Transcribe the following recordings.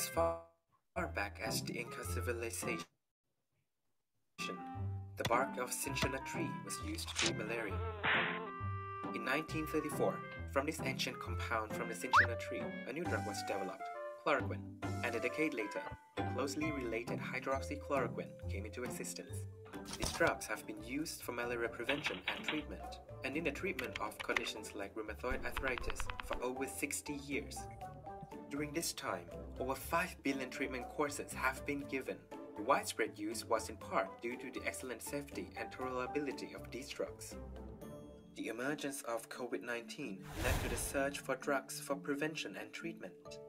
As far back as the Inca civilization, the bark of cinchona tree was used to treat malaria. In 1934, from this ancient compound from the cinchona tree, a new drug was developed, chloroquine, and a decade later, the closely related hydroxychloroquine came into existence. These drugs have been used for malaria prevention and treatment, and in the treatment of conditions like rheumatoid arthritis for over 60 years. During this time, over 5 billion treatment courses have been given. The widespread use was in part due to the excellent safety and tolerability of these drugs. The emergence of COVID-19 led to the search for drugs for prevention and treatment.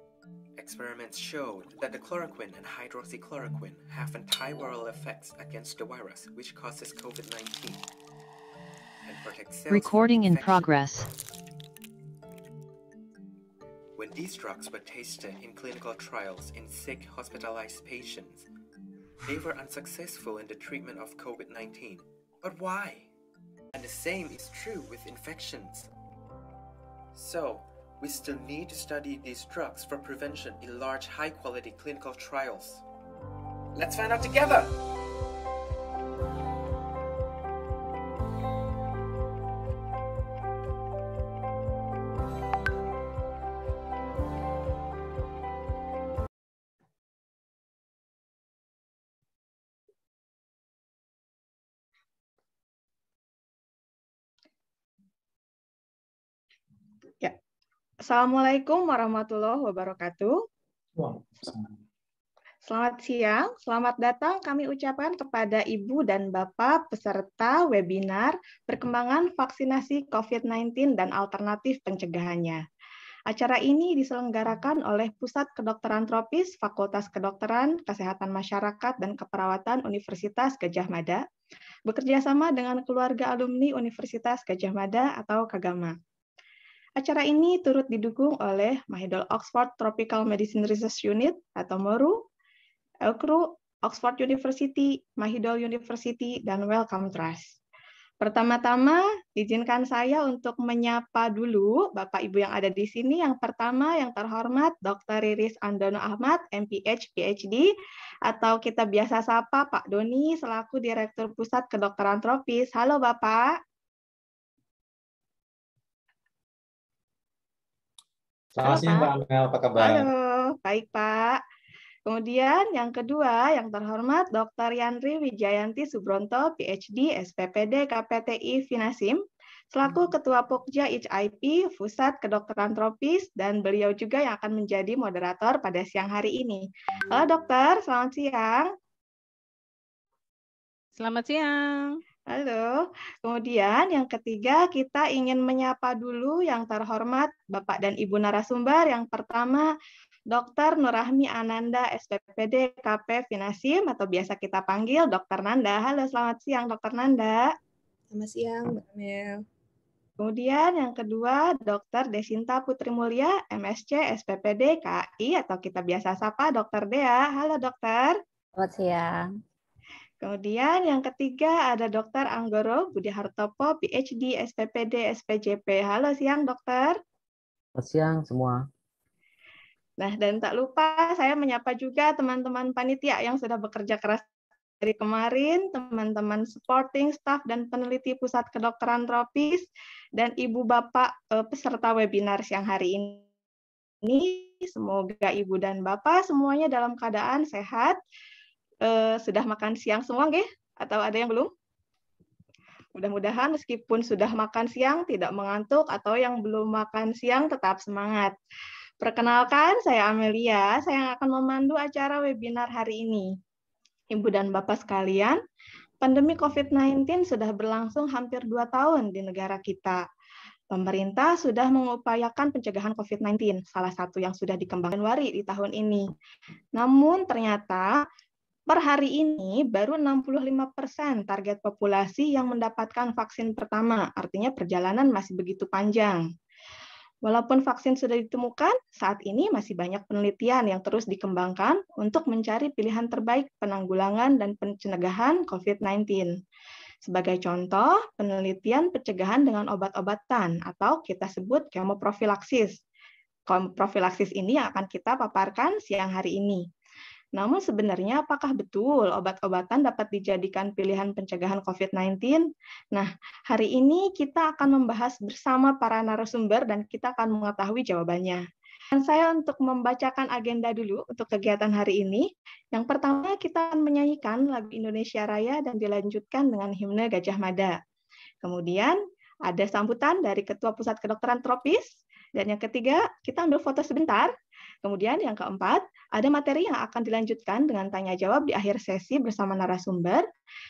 Experiments showed that the chloroquine and hydroxychloroquine have antiviral effects against the virus which causes COVID-19 and protects cells Recording from in infection. progress. When these drugs were tested in clinical trials in sick, hospitalized patients, they were unsuccessful in the treatment of COVID-19. But why? And the same is true with infections. So, we still need to study these drugs for prevention in large, high-quality clinical trials. Let's find out together! Ya. Assalamualaikum warahmatullahi wabarakatuh. Selamat siang, selamat datang kami ucapkan kepada Ibu dan Bapak peserta webinar Perkembangan Vaksinasi COVID-19 dan Alternatif Pencegahannya. Acara ini diselenggarakan oleh Pusat Kedokteran Tropis Fakultas Kedokteran, Kesehatan Masyarakat, dan Keperawatan Universitas Gadjah Mada, bekerjasama dengan keluarga alumni Universitas Gadjah Mada atau Kagama. Acara ini turut didukung oleh Mahidol Oxford Tropical Medicine Research Unit atau MORU, ELCRU, Oxford University, Mahidol University, dan Wellcome Trust. Pertama-tama, izinkan saya untuk menyapa dulu Bapak Ibu yang ada di sini. Yang pertama, yang terhormat Dr. Riris Andono Ahmad, MPH, PhD, atau kita biasa sapa Pak Doni, selaku Direktur Pusat Kedokteran Tropis. Halo Bapak. Selamat siang Mbak Amel, apa kabar? Halo, baik Pak. Kemudian yang kedua, yang terhormat Dr. Yandri Wijayanti Subronto, PhD, SPPD, KPTI, Finasim, selaku Ketua Pokja HIP, Pusat Kedokteran Tropis, dan beliau juga yang akan menjadi moderator pada siang hari ini. Halo dokter, selamat siang. Selamat siang. Halo. Kemudian yang ketiga, kita ingin menyapa dulu yang terhormat Bapak dan Ibu narasumber. Yang pertama, Dr. Nurrahmi Ananda, SPPD, KP Finasim, atau biasa kita panggil Dr. Nanda. Halo, selamat siang Dr. Nanda. Selamat siang, Mbak Amel. Kemudian yang kedua, Dr. Desinta Putri Mulia, MSc, SPPD, KI, atau kita biasa sapa Dr. Dea. Halo dokter. Selamat siang. Kemudian yang ketiga ada Dr. Anggoro Budi Hartopo, PhD, SPPD, SPJP. Halo siang dokter. Selamat siang semua. Nah, dan tak lupa saya menyapa juga teman-teman panitia yang sudah bekerja keras dari kemarin, teman-teman supporting staff dan peneliti Pusat Kedokteran Tropis, dan Ibu Bapak peserta webinar siang hari ini. Semoga Ibu dan Bapak semuanya dalam keadaan sehat. Sudah makan siang semua, nggih? Atau ada yang belum? Mudah-mudahan meskipun sudah makan siang tidak mengantuk, atau yang belum makan siang tetap semangat. Perkenalkan, saya Amelia, saya yang akan memandu acara webinar hari ini. Ibu dan Bapak sekalian, pandemi COVID-19 sudah berlangsung hampir 2 tahun di negara kita. Pemerintah sudah mengupayakan pencegahan COVID-19, salah satu yang sudah dikembangkan Januari di tahun ini. Namun ternyata per hari ini baru 65% target populasi yang mendapatkan vaksin pertama, artinya perjalanan masih begitu panjang. Walaupun vaksin sudah ditemukan, saat ini masih banyak penelitian yang terus dikembangkan untuk mencari pilihan terbaik penanggulangan dan pencegahan COVID-19. Sebagai contoh, penelitian pencegahan dengan obat-obatan atau kita sebut kemoprofilaksis. profilaksis ini yang akan kita paparkan siang hari ini. Namun sebenarnya apakah betul obat-obatan dapat dijadikan pilihan pencegahan COVID-19? Nah, hari ini kita akan membahas bersama para narasumber dan kita akan mengetahui jawabannya. Dan saya untuk membacakan agenda dulu untuk kegiatan hari ini. Yang pertama kita akan menyanyikan lagu Indonesia Raya dan dilanjutkan dengan himne Gajah Mada. Kemudian ada sambutan dari Ketua Pusat Kedokteran Tropis. Dan yang ketiga, kita ambil foto sebentar. Kemudian yang keempat, ada materi yang akan dilanjutkan dengan tanya jawab di akhir sesi bersama narasumber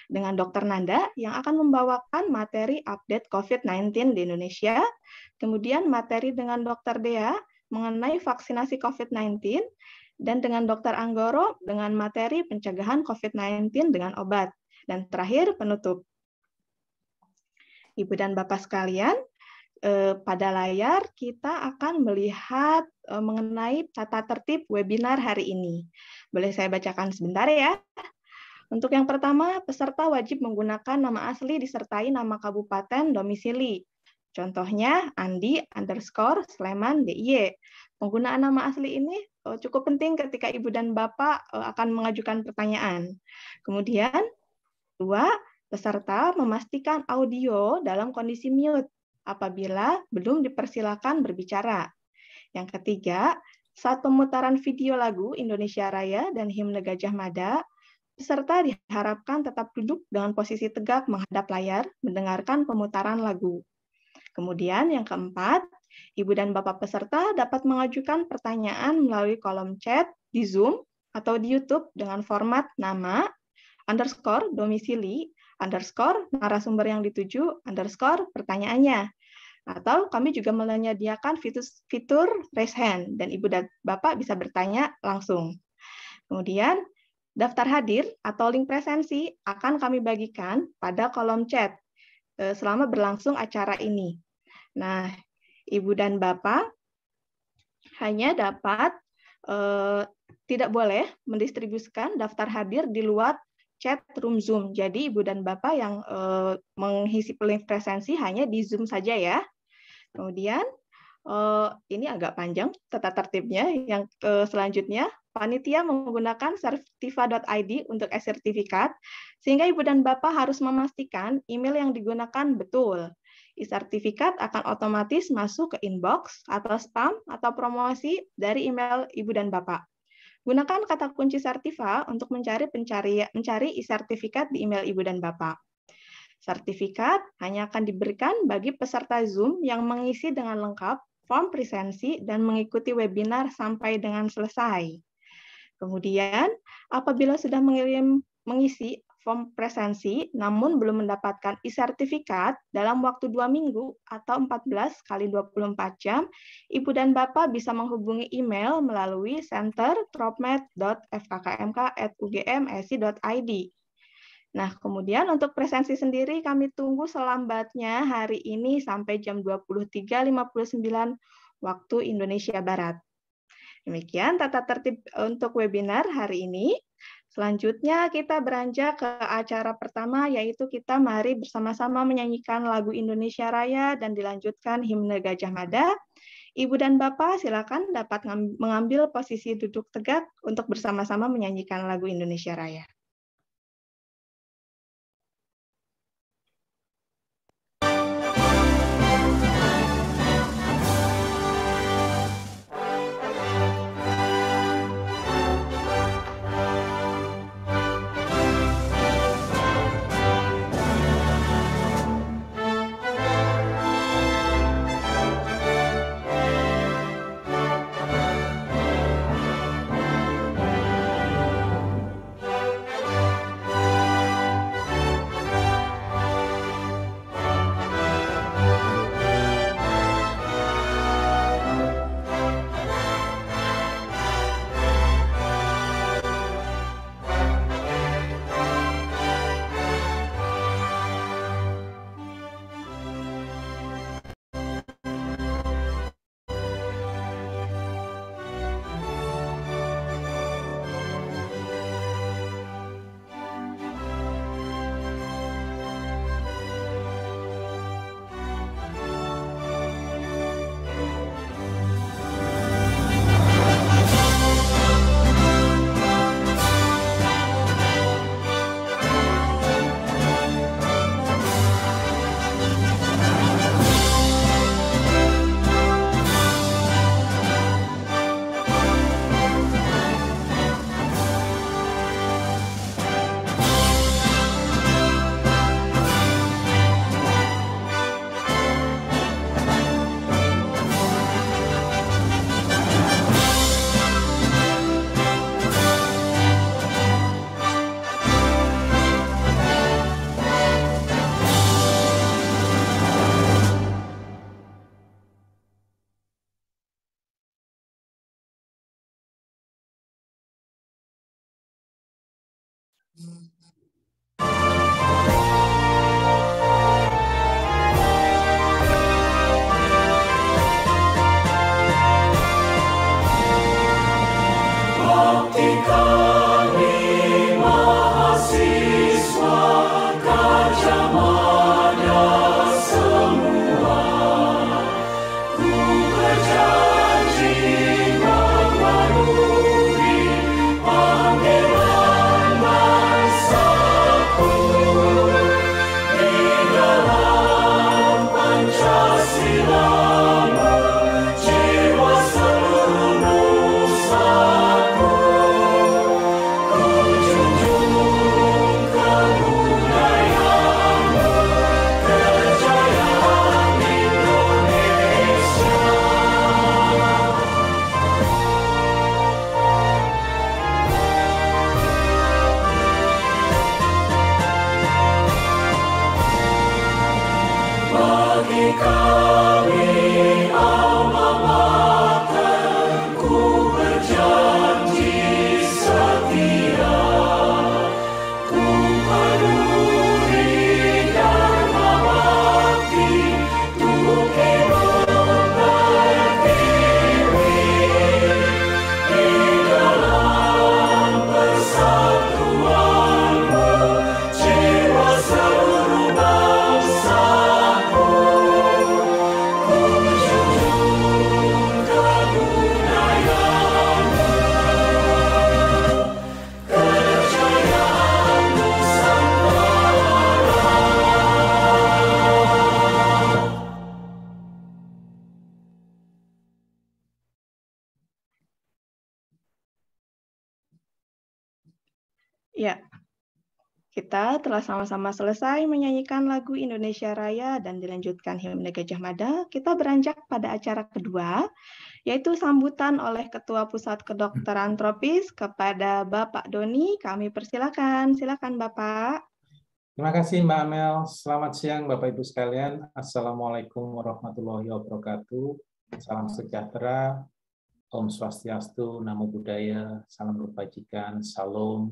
dengan Dr. Nanda yang akan membawakan materi update COVID-19 di Indonesia. Kemudian materi dengan Dr. Dea mengenai vaksinasi COVID-19 dan dengan Dr. Anggoro dengan materi pencegahan COVID-19 dengan obat. Dan terakhir penutup. Ibu dan Bapak sekalian, pada layar kita akan melihat mengenai tata tertib webinar hari ini. Boleh saya bacakan sebentar ya. Untuk yang pertama, peserta wajib menggunakan nama asli disertai nama kabupaten domisili. Contohnya Andi _ Sleman DIY. Penggunaan nama asli ini cukup penting ketika Ibu dan Bapak akan mengajukan pertanyaan. Kemudian, kedua, peserta memastikan audio dalam kondisi mute apabila belum dipersilakan berbicara. Yang ketiga, saat pemutaran video lagu Indonesia Raya dan himne Gajah Mada, peserta diharapkan tetap duduk dengan posisi tegak menghadap layar, mendengarkan pemutaran lagu. Kemudian yang keempat, Ibu dan Bapak peserta dapat mengajukan pertanyaan melalui kolom chat di Zoom atau di YouTube dengan format nama, _domisili, _narasumber yang dituju, pertanyaannya. Atau kami juga menyediakan fitur raise hand, dan Ibu dan Bapak bisa bertanya langsung. Kemudian, daftar hadir atau link presensi akan kami bagikan pada kolom chat selama berlangsung acara ini. Nah, Ibu dan Bapak hanya dapat tidak boleh mendistribusikan daftar hadir di luar chat room Zoom. Jadi Ibu dan Bapak yang mengisi link presensi hanya di Zoom saja ya. Kemudian ini agak panjang tata tertibnya. Yang selanjutnya, panitia menggunakan sertiva.id untuk e-sertifikat, sehingga Ibu dan Bapak harus memastikan email yang digunakan betul. E-sertifikat akan otomatis masuk ke inbox atau spam atau promosi dari email Ibu dan Bapak. Gunakan kata kunci Sertiva untuk mencari e-sertifikat di email Ibu dan Bapak. Sertifikat hanya akan diberikan bagi peserta Zoom yang mengisi dengan lengkap form presensi dan mengikuti webinar sampai dengan selesai. Kemudian, apabila sudah mengisi form presensi namun belum mendapatkan e-sertifikat dalam waktu 2 minggu atau 14 kali 24 jam, Ibu dan Bapak bisa menghubungi email melalui center.tropmed.fkkmk@ugm.si.id. Nah, kemudian untuk presensi sendiri kami tunggu selambatnya hari ini sampai jam 23.59 waktu Indonesia Barat. Demikian tata tertib untuk webinar hari ini. Selanjutnya kita beranjak ke acara pertama, yaitu kita mari bersama-sama menyanyikan lagu Indonesia Raya dan dilanjutkan himne Gajah Mada. Ibu dan Bapak silakan dapat mengambil posisi duduk tegak untuk bersama-sama menyanyikan lagu Indonesia Raya. Ya, kita telah sama-sama selesai menyanyikan lagu Indonesia Raya dan dilanjutkan himne Gajah Mada. Kita beranjak pada acara kedua, yaitu sambutan oleh Ketua Pusat Kedokteran Tropis kepada Bapak Doni. Kami persilakan. Silakan Bapak. Terima kasih Mbak Amel. Selamat siang Bapak Ibu sekalian. Assalamualaikum warahmatullahi wabarakatuh. Salam sejahtera, Om Swastiastu, Namo Buddhaya, Salam Kebajikan, Salam.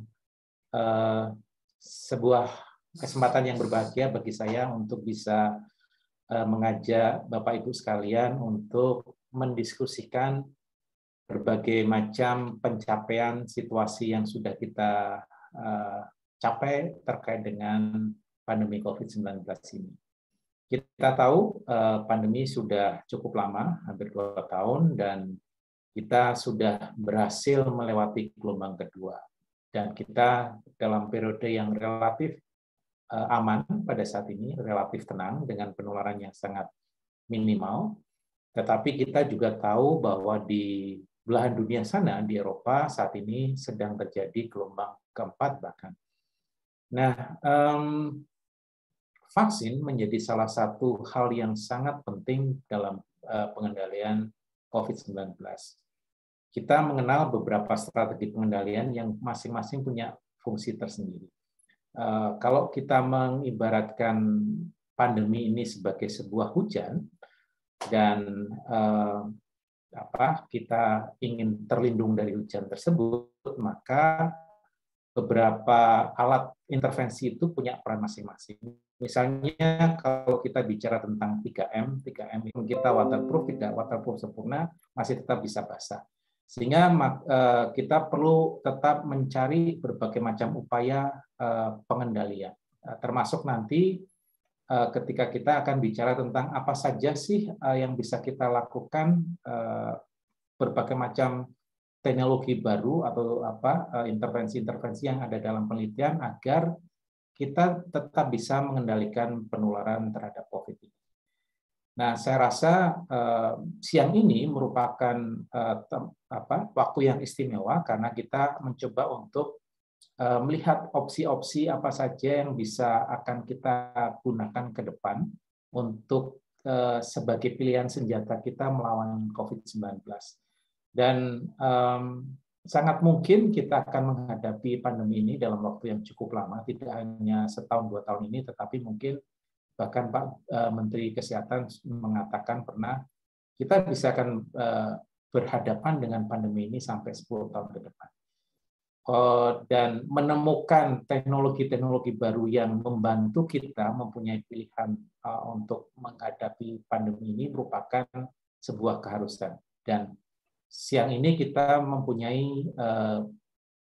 Sebuah kesempatan yang berbahagia bagi saya untuk bisa mengajak Bapak Ibu sekalian untuk mendiskusikan berbagai macam pencapaian situasi yang sudah kita capai terkait dengan pandemi COVID-19 ini. Kita tahu pandemi sudah cukup lama, hampir 2 tahun, dan kita sudah berhasil melewati gelombang kedua. Dan kita dalam periode yang relatif aman pada saat ini, relatif tenang dengan penularan yang sangat minimal. Tetapi kita juga tahu bahwa di belahan dunia sana, di Eropa saat ini sedang terjadi gelombang keempat bahkan. Nah, vaksin menjadi salah satu hal yang sangat penting dalam pengendalian COVID-19. Kita mengenal beberapa strategi pengendalian yang masing-masing punya fungsi tersendiri. Kalau kita mengibaratkan pandemi ini sebagai sebuah hujan dan kita ingin terlindung dari hujan tersebut, maka beberapa alat intervensi itu punya peran masing-masing. Misalnya kalau kita bicara tentang 3M itu kita waterproof, tidak waterproof sempurna, masih tetap bisa basah. Sehingga kita perlu tetap mencari berbagai macam upaya pengendalian, termasuk nanti ketika kita akan bicara tentang apa saja sih yang bisa kita lakukan, berbagai macam teknologi baru atau intervensi-intervensi yang ada dalam penelitian agar kita tetap bisa mengendalikan penularan terhadap COVID ini. Nah, saya rasa siang ini merupakan waktu yang istimewa karena kita mencoba untuk melihat opsi-opsi apa saja yang bisa akan kita gunakan ke depan untuk sebagai pilihan senjata kita melawan COVID-19. Dan sangat mungkin kita akan menghadapi pandemi ini dalam waktu yang cukup lama, tidak hanya setahun 2 tahun ini, tetapi mungkin bahkan Pak Menteri Kesehatan mengatakan pernah kita bisa akan berhadapan dengan pandemi ini sampai 10 tahun ke depan. Dan menemukan teknologi-teknologi baru yang membantu kita mempunyai pilihan untuk menghadapi pandemi ini merupakan sebuah keharusan. Dan siang ini kita mempunyai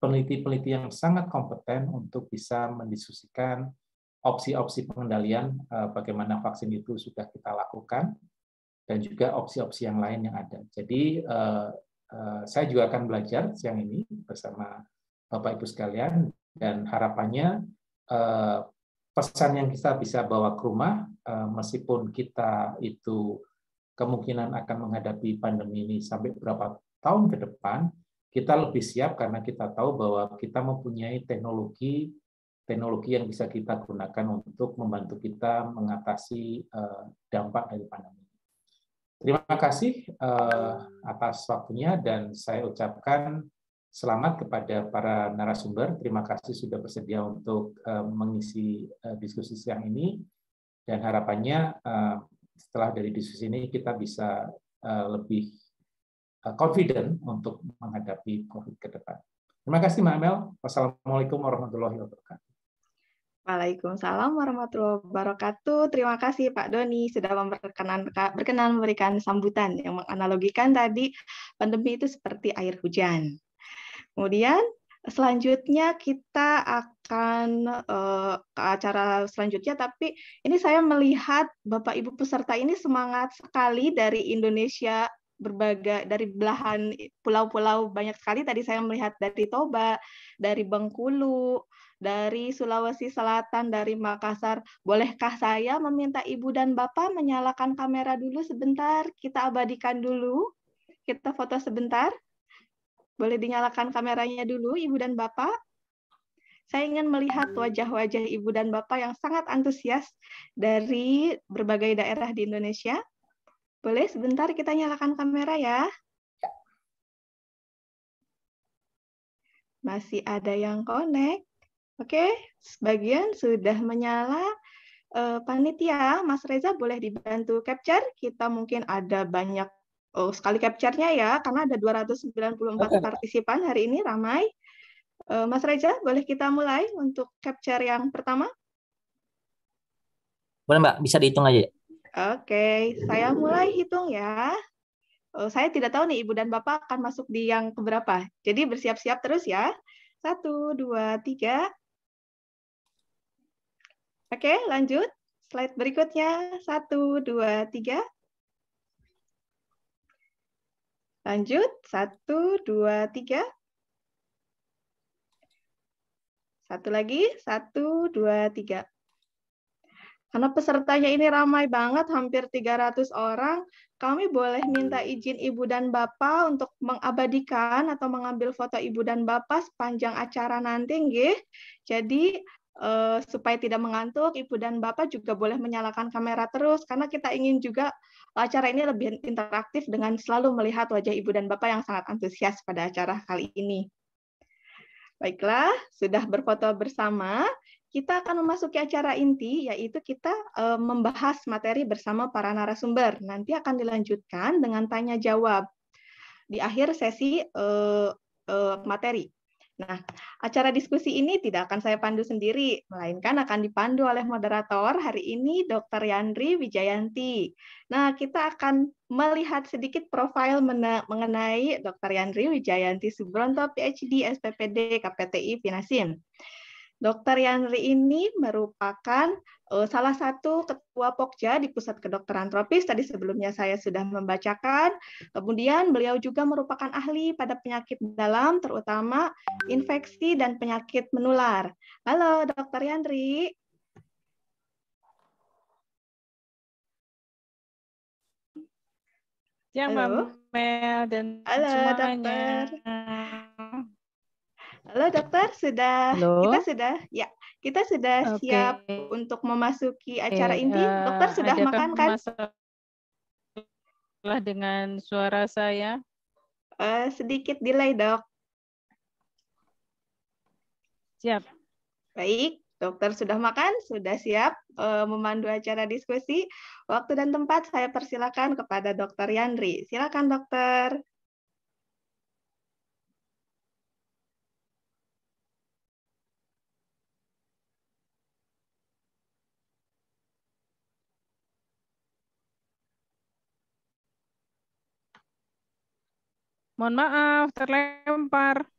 peneliti-peneliti yang sangat kompeten untuk bisa mendiskusikan opsi-opsi pengendalian bagaimana vaksin itu sudah kita lakukan dan juga opsi-opsi yang lain yang ada. Jadi saya juga akan belajar siang ini bersama Bapak Ibu sekalian dan harapannya pesan yang kita bisa bawa ke rumah meskipun kita itu kemungkinan akan menghadapi pandemi ini sampai beberapa tahun ke depan, kita lebih siap karena kita tahu bahwa kita mempunyai teknologi yang bisa kita gunakan untuk membantu kita mengatasi dampak dari pandemi. Terima kasih atas waktunya dan saya ucapkan selamat kepada para narasumber. Terima kasih sudah bersedia untuk mengisi diskusi siang ini dan harapannya setelah dari diskusi ini kita bisa lebih confident untuk menghadapi COVID ke depan. Terima kasih Mbak Amel. Wassalamualaikum warahmatullahi wabarakatuh. Waalaikumsalam warahmatullahi wabarakatuh. Terima kasih Pak Doni sudah berkenan memberikan sambutan yang menganalogikan tadi pandemi itu seperti air hujan. Kemudian selanjutnya kita akan ke acara selanjutnya, tapi ini saya melihat Bapak Ibu peserta ini semangat sekali dari Indonesia, dari belahan pulau-pulau banyak sekali. Tadi saya melihat dari Toba, dari Bengkulu, dari Sulawesi Selatan, dari Makassar. Bolehkah saya meminta Ibu dan Bapak menyalakan kamera dulu sebentar? Kita abadikan dulu. Kita foto sebentar. Boleh dinyalakan kameranya dulu, Ibu dan Bapak? Saya ingin melihat wajah-wajah Ibu dan Bapak yang sangat antusias dari berbagai daerah di Indonesia. Boleh sebentar kita nyalakan kamera ya. Masih ada yang connect. Oke, sebagian sudah menyala. Panitia, Mas Reza boleh dibantu capture? Kita mungkin ada banyak sekali capture-nya ya, karena ada 294 partisipan hari ini, ramai. Mas Reza, boleh kita mulai untuk capture yang pertama? Boleh Mbak, bisa dihitung aja. Oke, saya mulai hitung ya. Saya tidak tahu nih Ibu dan Bapak akan masuk di yang keberapa. Jadi bersiap-siap terus ya. 1, 2, 3. Oke, lanjut. Slide berikutnya. 1, 2, 3. Lanjut. 1, 2, 3. Satu lagi. 1, 2, 3. Karena pesertanya ini ramai banget, hampir 300 orang, kami boleh minta izin Ibu dan Bapak untuk mengabadikan atau mengambil foto Ibu dan Bapak sepanjang acara nanti, nggih. Jadi supaya tidak mengantuk, Ibu dan Bapak juga boleh menyalakan kamera terus, karena kita ingin juga acara ini lebih interaktif dengan selalu melihat wajah Ibu dan Bapak yang sangat antusias pada acara kali ini. Baiklah, sudah berfoto bersama. Kita akan memasuki acara inti, yaitu kita membahas materi bersama para narasumber. Nanti akan dilanjutkan dengan tanya-jawab di akhir sesi materi. Nah, acara diskusi ini tidak akan saya pandu sendiri, melainkan akan dipandu oleh moderator hari ini, Dr. Yandri Wijayanti. Nah, kita akan melihat sedikit profil mengenai Dr. Yandri Wijayanti Subronto, PhD, SPPD, KPTI, Finasim. Dr. Yandri ini merupakan salah satu ketua Pokja di Pusat Kedokteran Tropis. Tadi sebelumnya saya sudah membacakan. Kemudian beliau juga merupakan ahli pada penyakit dalam, terutama infeksi dan penyakit menular. Halo, Dr. Yandri. Ya, Mbak Mel dan halo, semuanya. Dokter. Halo dokter, kita sudah siap untuk memasuki acara inti. Dokter sudah makan kan? Masalah dengan suara saya? Sedikit delay, Dok. Siap. Baik, dokter sudah makan, sudah siap memandu acara diskusi. Waktu dan tempat saya persilakan kepada Dr. Yandri. Silakan, dokter. Mohon maaf, terlempar.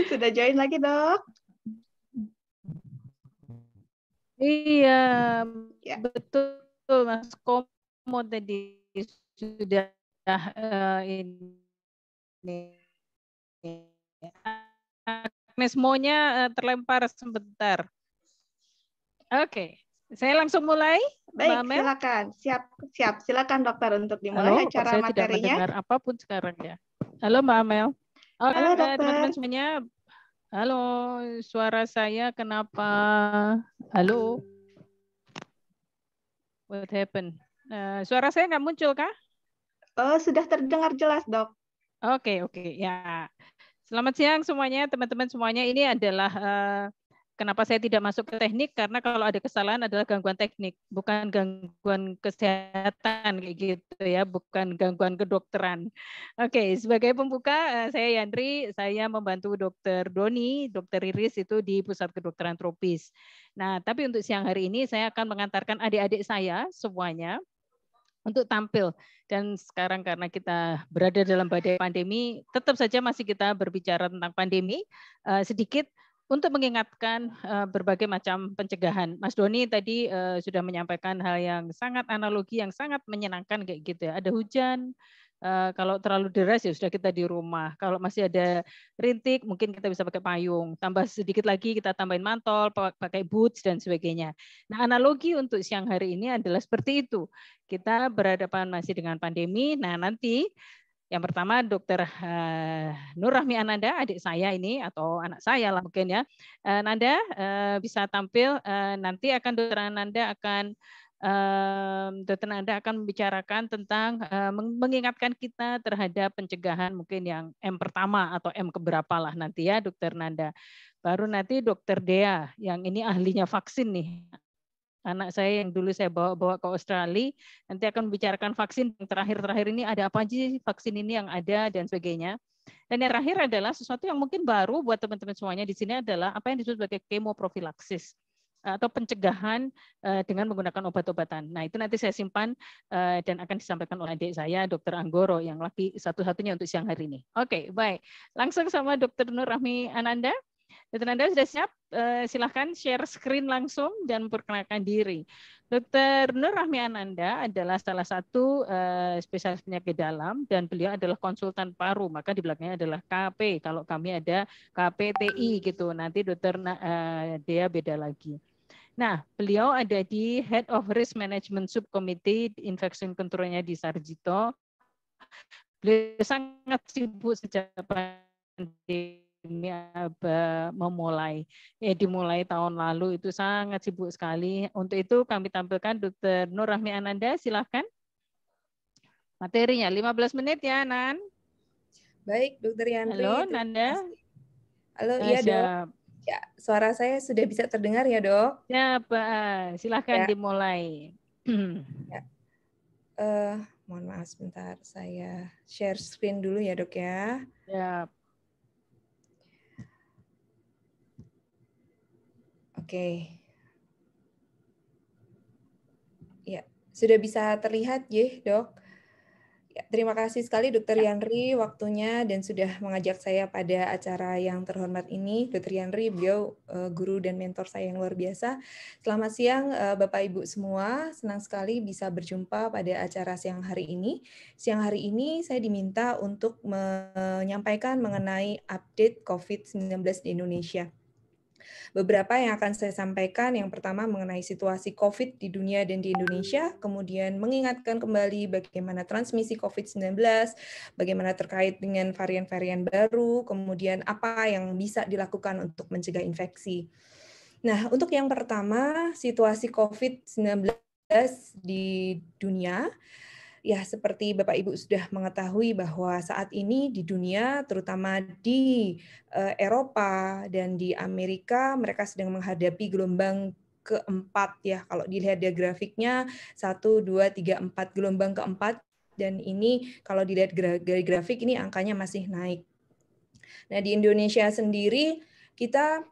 Sudah join lagi, Dok? Iya, ya. Betul, Mas Komo tadi sudah ini. Agnesmonya terlempar sebentar. Oke. Saya langsung mulai. Baik, silakan. Siap. Silakan dokter untuk dimulai acara saya materinya. Tidak mendengar apapun sekarang ya. Halo Mbak Amel. Oke, halo dokter. Teman-teman semuanya. Halo, suara saya kenapa? Halo. What happened? Suara saya nggak muncul kah? Sudah terdengar jelas, Dok. Oke, ya. Selamat siang semuanya, teman-teman semuanya. Ini adalah kenapa saya tidak masuk ke teknik, karena kalau ada kesalahan adalah gangguan teknik, bukan gangguan kesehatan kayak gitu ya, bukan gangguan kedokteran. Oke, sebagai pembuka, saya Yandri, saya membantu Dokter Doni, Dokter Iris itu di Pusat Kedokteran Tropis. Nah, tapi untuk siang hari ini saya akan mengantarkan adik-adik saya semuanya untuk tampil. Dan sekarang karena kita berada dalam badai pandemi, tetap saja masih kita berbicara tentang pandemi, sedikit untuk mengingatkan berbagai macam pencegahan. Mas Doni tadi sudah menyampaikan hal yang sangat analogi, yang sangat menyenangkan kayak gitu ya. Ada hujan, kalau terlalu deras ya sudah kita di rumah. Kalau masih ada rintik, mungkin kita bisa pakai payung. Tambah sedikit lagi kita tambahin mantol, pakai boots dan sebagainya. Nah, analogi untuk siang hari ini adalah seperti itu. Kita berhadapan masih dengan pandemi. Nah, nanti Yang pertama Dr. Nur Rahmi Ananda, adik saya ini atau anak saya lah mungkin ya. Nanda bisa tampil. Nanti akan Dr. Nanda akan membicarakan tentang mengingatkan kita terhadap pencegahan mungkin yang M pertama atau M keberapa lah nanti ya Dr. Nanda. Baru nanti Dr. Dea yang ini ahlinya vaksin nih. Anak saya yang dulu saya bawa ke Australia, nanti akan membicarakan vaksin yang terakhir ini ada apa aja sih vaksin ini yang ada dan sebagainya. Dan yang terakhir adalah sesuatu yang mungkin baru buat teman-teman semuanya di sini adalah apa yang disebut sebagai kemoprofilaksis atau pencegahan dengan menggunakan obat-obatan. Nah itu nanti saya simpan dan akan disampaikan oleh adik saya, Dr. Anggoro, yang lagi satu-satunya untuk siang hari ini. Oke, baik. Langsung sama Dr. Nur Rahmi Ananda. Dr. Nanda sudah siap? Silahkan share screen langsung dan memperkenalkan diri. Dr. Nur Rahmi Ananda adalah salah satu spesialis penyakit dalam dan beliau adalah konsultan paru. Maka di belakangnya adalah KP. Kalau kami ada KPTI gitu. Nanti Dr. Dea beda lagi. Nah, beliau ada di Head of Risk Management Subcommittee Infection Control-nya di Sarjito. Beliau sangat sibuk sejak pandemi dimulai tahun lalu itu sangat sibuk sekali. Untuk itu kami tampilkan Dr. Nur Rahmi Ananda, silakan. Materinya 15 menit ya, Nan. Baik, Dr. Yandri. Halo, Nanda. Halo, iya Dok. Ya, suara saya sudah bisa terdengar ya, Dok? Ya, Pak. Silakan dimulai. Ya. Mohon maaf sebentar, saya share screen dulu ya, Dok ya. Ya. Oke. Ya, sudah bisa terlihat ya, Dok. Ya, terima kasih sekali Dr. Yandri waktunya dan sudah mengajak saya pada acara yang terhormat ini. Dr. Yandri, beliau guru dan mentor saya yang luar biasa. Selamat siang Bapak Ibu semua. Senang sekali bisa berjumpa pada acara siang hari ini. Siang hari ini saya diminta untuk menyampaikan mengenai update COVID-19 di Indonesia. Beberapa yang akan saya sampaikan, yang pertama mengenai situasi COVID di dunia dan di Indonesia, kemudian mengingatkan kembali bagaimana transmisi COVID-19, bagaimana terkait dengan varian-varian baru, kemudian apa yang bisa dilakukan untuk mencegah infeksi. Nah, untuk yang pertama, situasi COVID-19 di dunia. Ya, seperti Bapak Ibu sudah mengetahui bahwa saat ini di dunia, terutama di Eropa dan di Amerika, mereka sedang menghadapi gelombang keempat ya. Kalau dilihat dari grafiknya, 1, 2, 3, 4, gelombang keempat. Dan ini kalau dilihat dari grafik ini angkanya masih naik. Nah, di Indonesia sendiri kita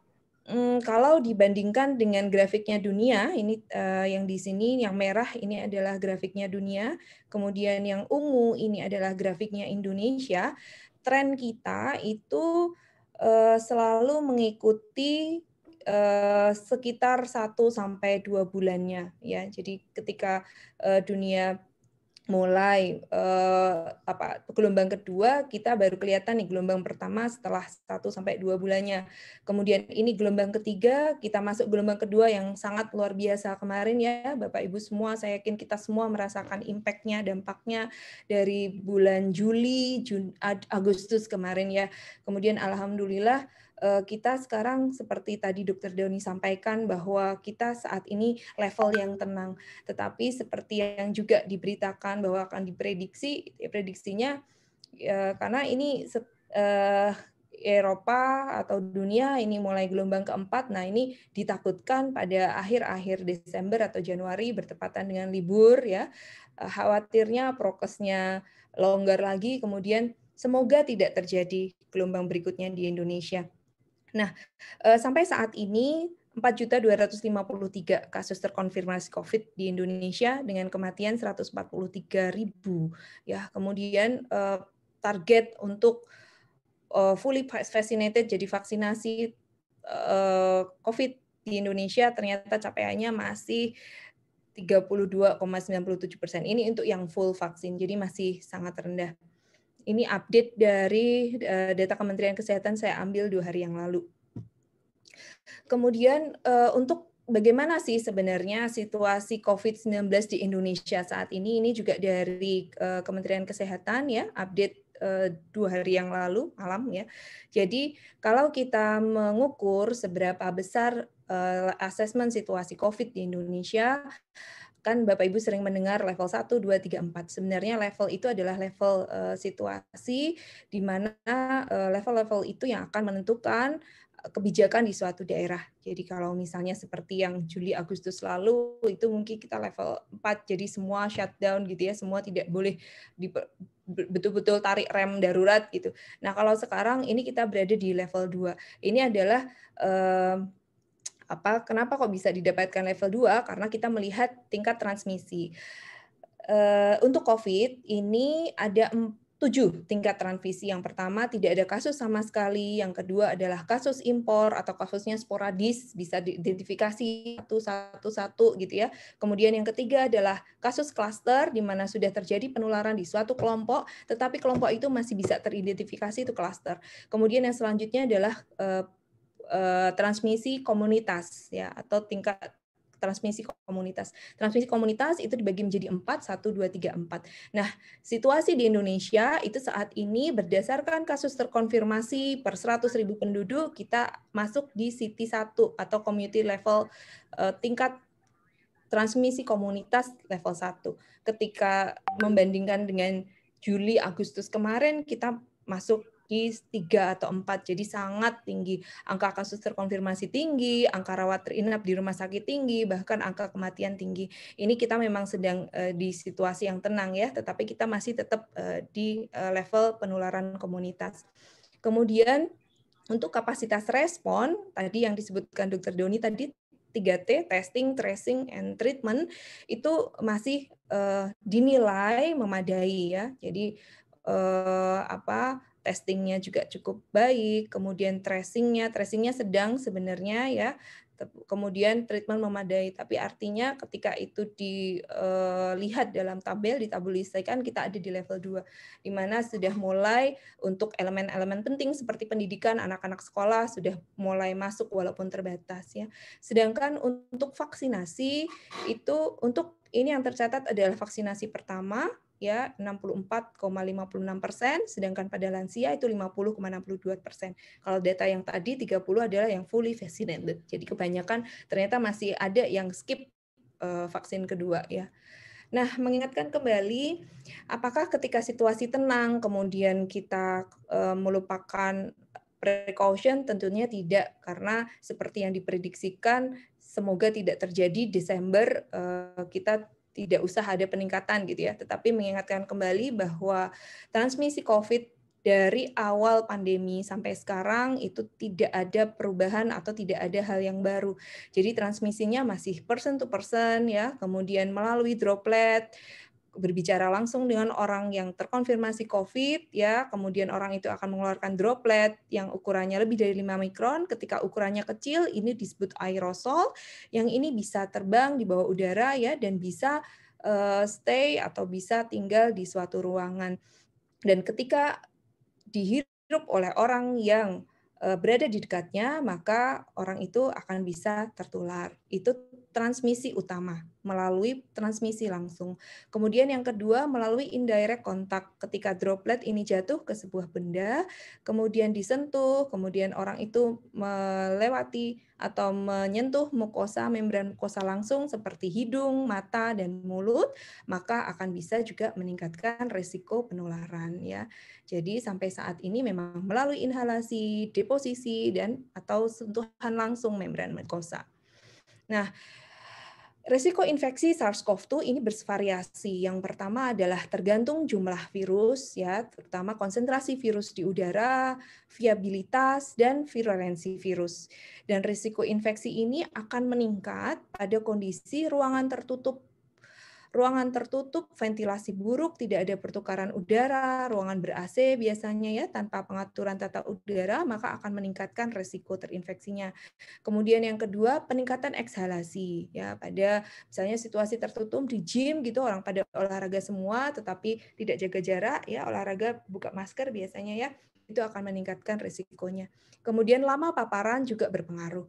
kalau dibandingkan dengan grafiknya dunia, ini yang di sini yang merah ini adalah grafiknya dunia, kemudian yang ungu ini adalah grafiknya Indonesia. Tren kita itu selalu mengikuti sekitar 1 sampai 2 bulannya ya. Jadi ketika dunia mulai gelombang kedua, kita baru kelihatan nih gelombang pertama setelah 1 sampai 2 bulannya. Kemudian ini gelombang ketiga, kita masuk gelombang kedua yang sangat luar biasa kemarin ya, Bapak Ibu semua, saya yakin kita semua merasakan impact-nya, dampaknya dari bulan Juli, Agustus kemarin ya. Kemudian alhamdulillah kita sekarang seperti tadi Dr. Doni sampaikan bahwa kita saat ini level yang tenang. Tetapi seperti yang juga diberitakan bahwa akan prediksinya karena ini Eropa atau dunia ini mulai gelombang keempat, nah ini ditakutkan pada akhir-akhir Desember atau Januari bertepatan dengan libur ya, khawatirnya prokesnya longgar lagi, kemudian semoga tidak terjadi gelombang berikutnya di Indonesia. Nah, sampai saat ini 4.253 kasus terkonfirmasi COVID di Indonesia dengan kematian 143.000 ya. Kemudian target untuk fully vaccinated, jadi vaksinasi COVID di Indonesia ternyata capaiannya masih 32,97%. Ini untuk yang full vaksin, jadi masih sangat rendah. Ini update dari data Kementerian Kesehatan saya ambil 2 hari yang lalu. Kemudian untuk bagaimana sih sebenarnya situasi COVID-19 di Indonesia saat ini juga dari Kementerian Kesehatan ya, update 2 hari yang lalu malam ya. Jadi kalau kita mengukur seberapa besar asesmen situasi COVID di Indonesia, kan Bapak Ibu sering mendengar level 1, 2, 3, 4. Sebenarnya level itu adalah level situasi di mana level-level itu yang akan menentukan kebijakan di suatu daerah. Jadi kalau misalnya seperti yang Juli Agustus lalu itu mungkin kita level 4, jadi semua shutdown gitu ya, semua tidak boleh betul-betul tarik rem darurat gitu. Nah, kalau sekarang ini kita berada di level 2. Ini adalah kenapa kok bisa didapatkan level 2? Karena kita melihat tingkat transmisi. Untuk COVID ini ada 7 tingkat transmisi. Yang pertama, tidak ada kasus sama sekali. Yang kedua adalah kasus impor atau kasusnya sporadis, bisa diidentifikasi satu-satu gitu ya. Kemudian yang ketiga adalah kasus klaster, di mana sudah terjadi penularan di suatu kelompok, tetapi kelompok itu masih bisa teridentifikasi itu klaster. Kemudian yang selanjutnya adalah transmisi komunitas ya, atau tingkat transmisi komunitas. Transmisi komunitas itu dibagi menjadi 4, 1, 2, 3, 4. Nah, situasi di Indonesia itu saat ini berdasarkan kasus terkonfirmasi per 100.000 penduduk, kita masuk di CT1 atau community level, tingkat transmisi komunitas level 1. Ketika membandingkan dengan Juli, Agustus kemarin, kita masuk di 3 atau 4, jadi sangat tinggi. Angka kasus terkonfirmasi tinggi, angka rawat inap di rumah sakit tinggi, bahkan angka kematian tinggi. Ini kita memang sedang di situasi yang tenang ya, tetapi kita masih tetap di level penularan komunitas. Kemudian untuk kapasitas respon, tadi yang disebutkan Dr. Doni tadi, 3T, testing, tracing, and treatment, itu masih dinilai memadai ya. Jadi testingnya juga cukup baik, kemudian tracingnya sedang sebenarnya ya, kemudian treatment memadai. Tapi artinya ketika itu dilihat dalam tabel, ditabulisasikan, kita ada di level 2, di mana sudah mulai untuk elemen-elemen penting seperti pendidikan, anak-anak sekolah sudah mulai masuk walaupun terbatas ya. Sedangkan untuk vaksinasi itu ini yang tercatat adalah vaksinasi pertama ya 64,56%, sedangkan pada lansia itu 50,62%. Kalau data yang tadi 30 adalah yang fully vaccinated. Jadi kebanyakan ternyata masih ada yang skip vaksin kedua ya. Nah, mengingatkan kembali, apakah ketika situasi tenang kemudian kita melupakan precaution? Tentunya tidak, karena seperti yang diprediksikan semoga tidak terjadi Desember kita tidak usah ada peningkatan gitu ya. Tetapi mengingatkan kembali bahwa transmisi COVID dari awal pandemi sampai sekarang itu tidak ada perubahan atau tidak ada hal yang baru. Jadi transmisinya masih person to person ya, kemudian melalui droplet, berbicara langsung dengan orang yang terkonfirmasi COVID ya, kemudian orang itu akan mengeluarkan droplet yang ukurannya lebih dari 5 mikron. Ketika ukurannya kecil ini disebut aerosol, yang ini bisa terbang di bawah udara ya, dan bisa stay atau bisa tinggal di suatu ruangan. Dan ketika dihirup oleh orang yang berada di dekatnya, maka orang itu akan bisa tertular. Itu transmisi utama, melalui transmisi langsung. Kemudian yang kedua, melalui indirect contact. Ketika droplet ini jatuh ke sebuah benda, kemudian disentuh, kemudian orang itu melewati atau menyentuh mukosa, membran mukosa langsung seperti hidung, mata, dan mulut, maka akan bisa juga meningkatkan risiko penularan ya. Jadi sampai saat ini memang melalui inhalasi, deposisi, dan atau sentuhan langsung membran mukosa. Nah, risiko infeksi SARS-CoV-2 ini bervariasi. Yang pertama adalah tergantung jumlah virus, ya, terutama konsentrasi virus di udara, viabilitas, dan virulensi virus. Dan risiko infeksi ini akan meningkat pada kondisi ruangan tertutup, ventilasi buruk, tidak ada pertukaran udara, ruangan ber-AC biasanya ya, tanpa pengaturan tata udara, maka akan meningkatkan risiko terinfeksinya. Kemudian yang kedua, peningkatan ekshalasi ya, pada misalnya situasi tertutup di gym gitu, orang pada olahraga semua tetapi tidak jaga jarak ya, olahraga buka masker biasanya ya, itu akan meningkatkan risikonya. Kemudian lama paparan juga berpengaruh.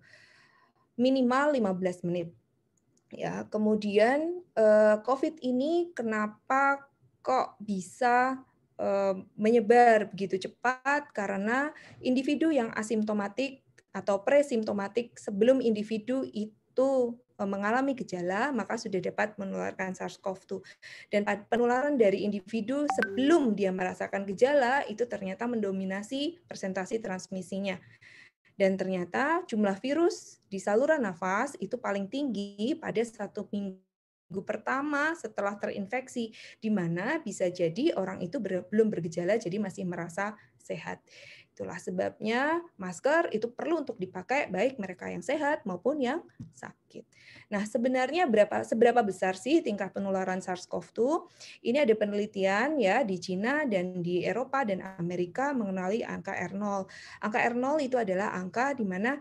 Minimal 15 menit. Ya, kemudian COVID ini kenapa kok bisa menyebar begitu cepat karena individu yang asimptomatik atau presimptomatik sebelum individu itu mengalami gejala, maka sudah dapat menularkan SARS-CoV-2. Dan penularan dari individu sebelum dia merasakan gejala itu ternyata mendominasi presentasi transmisinya. Dan ternyata jumlah virus di saluran nafas itu paling tinggi pada 1 minggu pertama setelah terinfeksi, di mana bisa jadi orang itu belum bergejala, jadi masih merasa sehat. Itulah sebabnya masker itu perlu untuk dipakai baik mereka yang sehat maupun yang sakit. Nah, sebenarnya seberapa besar sih tingkat penularan SARS-CoV-2? Ini ada penelitian ya di Cina dan di Eropa dan Amerika mengenali angka R0. Angka R0 itu adalah angka di mana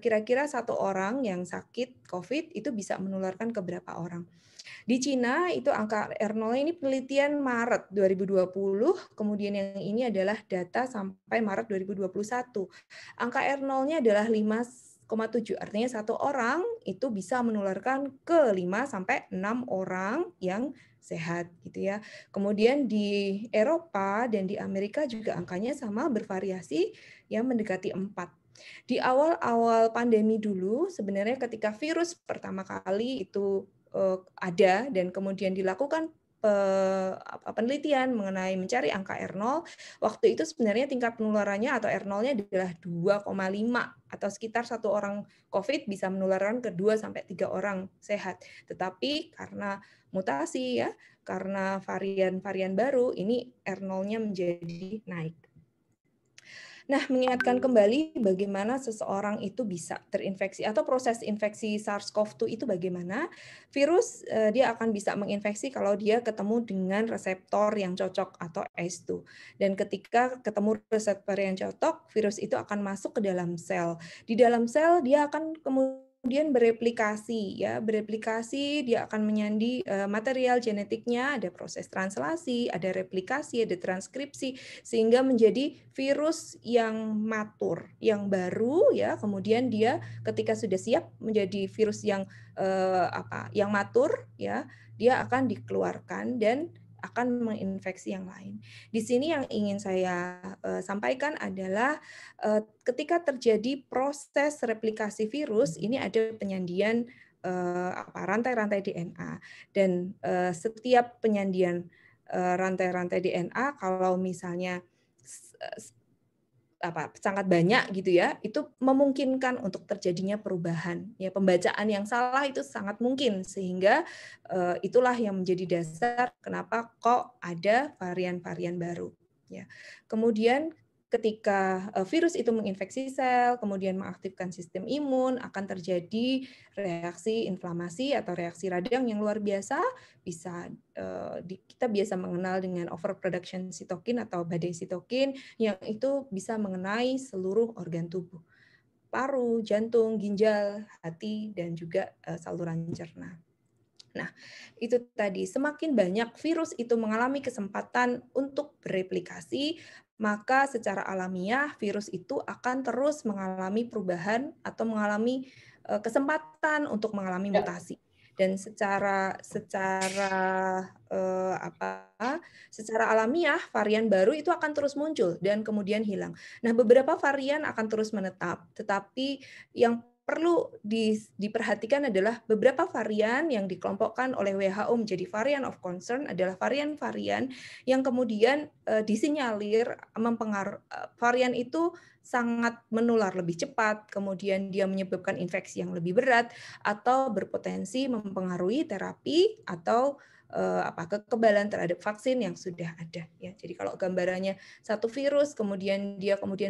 kira-kira 1 orang yang sakit COVID itu bisa menularkan ke berapa orang. Di Cina itu angka R0 ini penelitian Maret 2020, kemudian yang ini adalah data sampai Maret 2021. Angka R0-nya adalah 5,7, artinya 1 orang itu bisa menularkan ke 5 sampai 6 orang yang sehat gitu ya. Kemudian di Eropa dan di Amerika juga angkanya sama, bervariasi yang mendekati 4. Di awal-awal pandemi dulu sebenarnya ketika virus pertama kali itu ada dan kemudian dilakukan penelitian mengenai mencari angka R0, waktu itu sebenarnya tingkat penularannya atau R0-nya adalah 2,5 atau sekitar 1 orang COVID bisa menularkan ke 2 sampai 3 orang sehat. Tetapi karena mutasi ya, karena varian-varian baru, ini R0-nya menjadi naik. Nah, mengingatkan kembali bagaimana seseorang itu bisa terinfeksi atau proses infeksi SARS-CoV-2 itu bagaimana. Virus dia akan bisa menginfeksi kalau dia ketemu dengan reseptor yang cocok atau ACE2. Dan ketika ketemu reseptor yang cocok, virus itu akan masuk ke dalam sel. Di dalam sel dia akan kemudian bereplikasi ya, dia akan menyandi material genetiknya, ada proses translasi, ada replikasi, ada transkripsi sehingga menjadi virus yang matur, yang baru ya, kemudian dia ketika sudah siap menjadi virus yang yang matur ya, dia akan dikeluarkan dan akan menginfeksi yang lain. Di sini yang ingin saya sampaikan adalah ketika terjadi proses replikasi virus, ini ada penyandian rantai-rantai DNA dan setiap penyandian rantai-rantai DNA kalau misalnya sangat banyak gitu ya, itu memungkinkan untuk terjadinya perubahan. Ya, pembacaan yang salah itu sangat mungkin sehingga itulah yang menjadi dasar kenapa kok ada varian-varian baru. Ya. Kemudian ketika virus itu menginfeksi sel, kemudian mengaktifkan sistem imun, akan terjadi reaksi inflamasi atau reaksi radang yang luar biasa. Bisa kita biasa mengenal dengan overproduction sitokin atau badai sitokin, yang itu bisa mengenai seluruh organ tubuh. Paru, jantung, ginjal, hati, dan juga saluran cerna. Nah, itu tadi, semakin banyak virus itu mengalami kesempatan untuk bereplikasi, maka secara alamiah virus itu akan terus mengalami perubahan atau mengalami kesempatan untuk mengalami mutasi. Dan secara alamiah varian baru itu akan terus muncul dan kemudian hilang. Nah, beberapa varian akan terus menetap, tetapi yang perlu diperhatikan adalah beberapa varian yang dikelompokkan oleh WHO menjadi varian of concern adalah varian-varian yang kemudian disinyalir varian itu sangat menular lebih cepat, kemudian dia menyebabkan infeksi yang lebih berat atau berpotensi mempengaruhi terapi atau kekebalan terhadap vaksin yang sudah ada ya. Jadi kalau gambarannya satu virus kemudian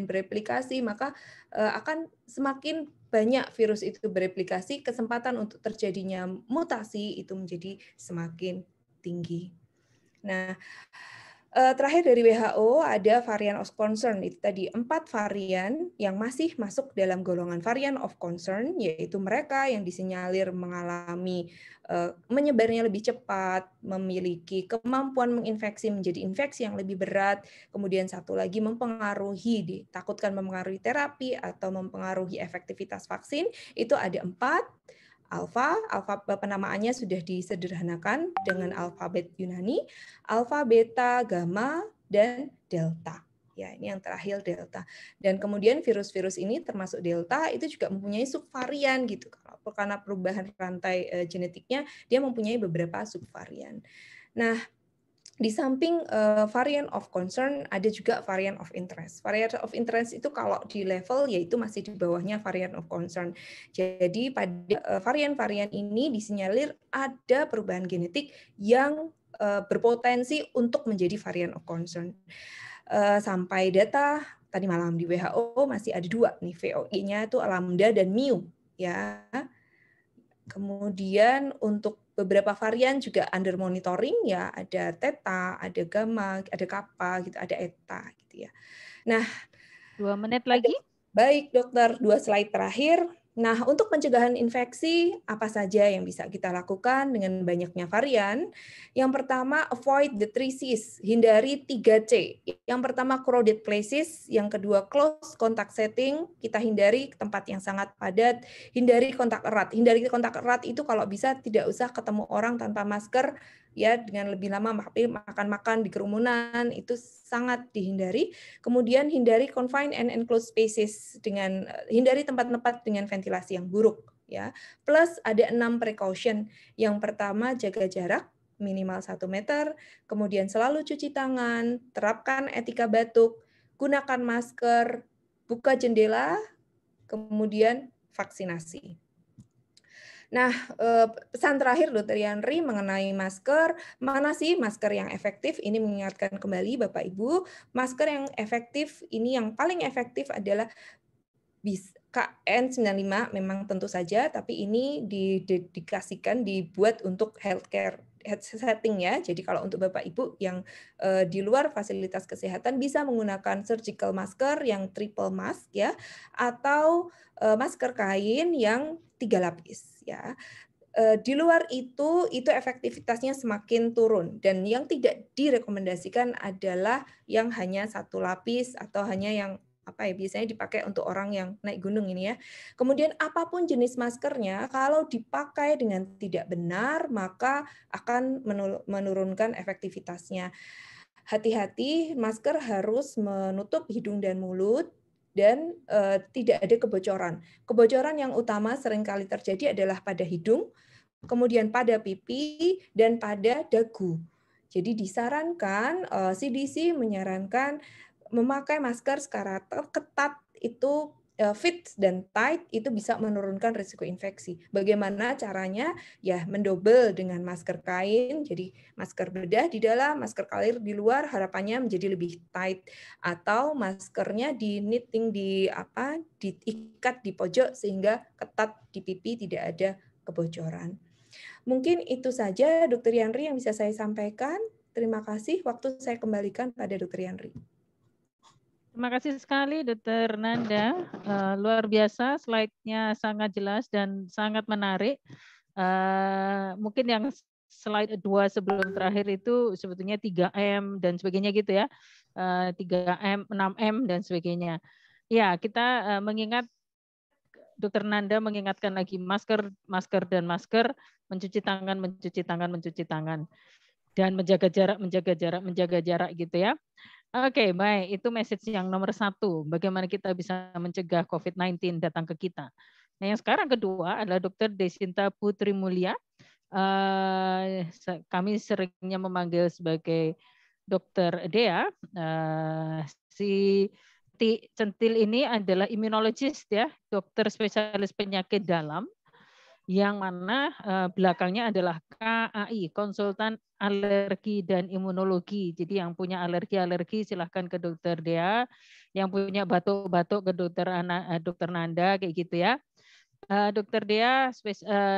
bereplikasi, maka akan semakin banyak virus itu bereplikasi, kesempatan untuk terjadinya mutasi itu menjadi semakin tinggi. Nah, terakhir dari WHO ada varian of concern, itu tadi 4 varian yang masih masuk dalam golongan varian of concern, yaitu mereka yang disinyalir mengalami menyebarnya lebih cepat, memiliki kemampuan menginfeksi menjadi infeksi yang lebih berat, kemudian satu lagi ditakutkan mempengaruhi terapi atau mempengaruhi efektivitas vaksin, itu ada 4. Alfa penamaannya sudah disederhanakan dengan alfabet Yunani, alfa, beta, gamma, dan Delta. Ya, ini yang terakhir Delta. Dan kemudian virus-virus ini termasuk Delta itu juga mempunyai subvarian gitu. Karena perubahan rantai genetiknya, dia mempunyai beberapa subvarian. Nah, di samping variant of concern, ada juga variant of interest. Variant of interest itu kalau di level yaitu masih di bawahnya variant of concern. Jadi pada varian-varian ini disinyalir ada perubahan genetik yang berpotensi untuk menjadi variant of concern. Sampai data tadi malam di WHO masih ada 2 nih VOI-nya itu lambda dan mu ya. Kemudian untuk beberapa varian juga under monitoring ya, ada theta, ada gamma, ada kappa gitu, ada eta gitu ya. Nah, 2 menit lagi. Baik, dokter, 2 slide terakhir. Nah, untuk pencegahan infeksi, apa saja yang bisa kita lakukan dengan banyaknya varian? Yang pertama, avoid the 3 Cs, hindari 3C. Yang pertama, crowded places. Yang kedua, close contact setting, kita hindari tempat yang sangat padat. Hindari kontak erat. Hindari kontak erat itu kalau bisa tidak usah ketemu orang tanpa masker, ya dengan lebih lama makan-makan di kerumunan, itu sangat dihindari. Kemudian hindari confined and enclosed spaces, dengan hindari tempat-tempat dengan ventilasi yang buruk ya. Plus ada 6 precaution. Yang pertama, jaga jarak minimal 1 meter, kemudian selalu cuci tangan, terapkan etika batuk, gunakan masker, buka jendela, kemudian vaksinasi. Nah, pesan terakhir Dr. Yanri mengenai masker, mana sih masker yang efektif? Ini mengingatkan kembali Bapak Ibu, masker yang efektif ini yang paling efektif adalah KN95 memang tentu saja, tapi ini didedikasikan, dibuat untuk healthcare setting ya. Jadi kalau untuk Bapak Ibu yang di luar fasilitas kesehatan bisa menggunakan surgical masker yang triple mask ya, atau masker kain yang 3 lapis ya. Di luar itu efektivitasnya semakin turun, dan yang tidak direkomendasikan adalah yang hanya 1 lapis atau hanya yang biasanya dipakai untuk orang yang naik gunung ini ya. Kemudian apapun jenis maskernya, kalau dipakai dengan tidak benar, maka akan menurunkan efektivitasnya. Hati-hati, masker harus menutup hidung dan mulut, dan tidak ada kebocoran. Kebocoran yang utama seringkali terjadi adalah pada hidung, kemudian pada pipi, dan pada dagu. Jadi disarankan, CDC menyarankan memakai masker secara ketat itu fit dan tight itu bisa menurunkan risiko infeksi. Bagaimana caranya? Ya, mendobel dengan masker kain, jadi masker bedah di dalam, masker kain di luar, harapannya menjadi lebih tight. Atau maskernya di knitting, diikat di pojok sehingga ketat di pipi, tidak ada kebocoran. Mungkin itu saja Dr. Yanri yang bisa saya sampaikan. Terima kasih, waktu saya kembalikan pada Dr. Yanri. Terima kasih sekali Dr. Nanda, luar biasa, slide-nya sangat jelas dan sangat menarik. Mungkin yang slide 2 sebelum terakhir itu sebetulnya 3M dan sebagainya gitu ya, 3M, 6M dan sebagainya. Ya, kita mengingat, Dr. Nanda mengingatkan lagi masker, dan masker, mencuci tangan, dan menjaga jarak gitu ya. Oke, baik. Itu message yang nomor 1. Bagaimana kita bisa mencegah COVID-19 datang ke kita. Nah, yang sekarang kedua adalah Dr. Desinta Putri Mulia. Kami seringnya memanggil sebagai Dr. Dea. Si Centil ini adalah imunologis ya, dokter spesialis penyakit dalam, yang mana belakangnya adalah KAI, konsultan alergi dan imunologi. Jadi yang punya alergi silahkan ke Dokter Dea, yang punya batuk-batuk ke Dokter Nanda kayak gitu ya. Dokter Dea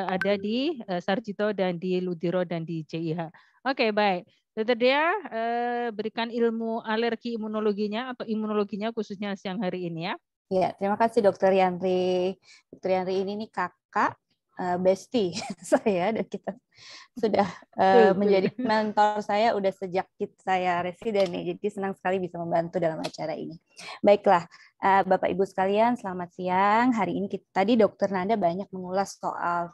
ada di Sarjito dan di Ludiro dan di CIH. Oke, baik. Dokter Dea berikan ilmu alergi imunologinya atau imunologinya khususnya siang hari ini ya. Ya, terima kasih Dokter Yanri. Dokter Yanri ini kakak, bestie saya, dan kita sudah menjadi mentor saya udah sejak saya residen nih, jadi senang sekali bisa membantu dalam acara ini. Baiklah, Bapak Ibu sekalian, selamat siang. Hari ini tadi Dokter Nanda banyak mengulas soal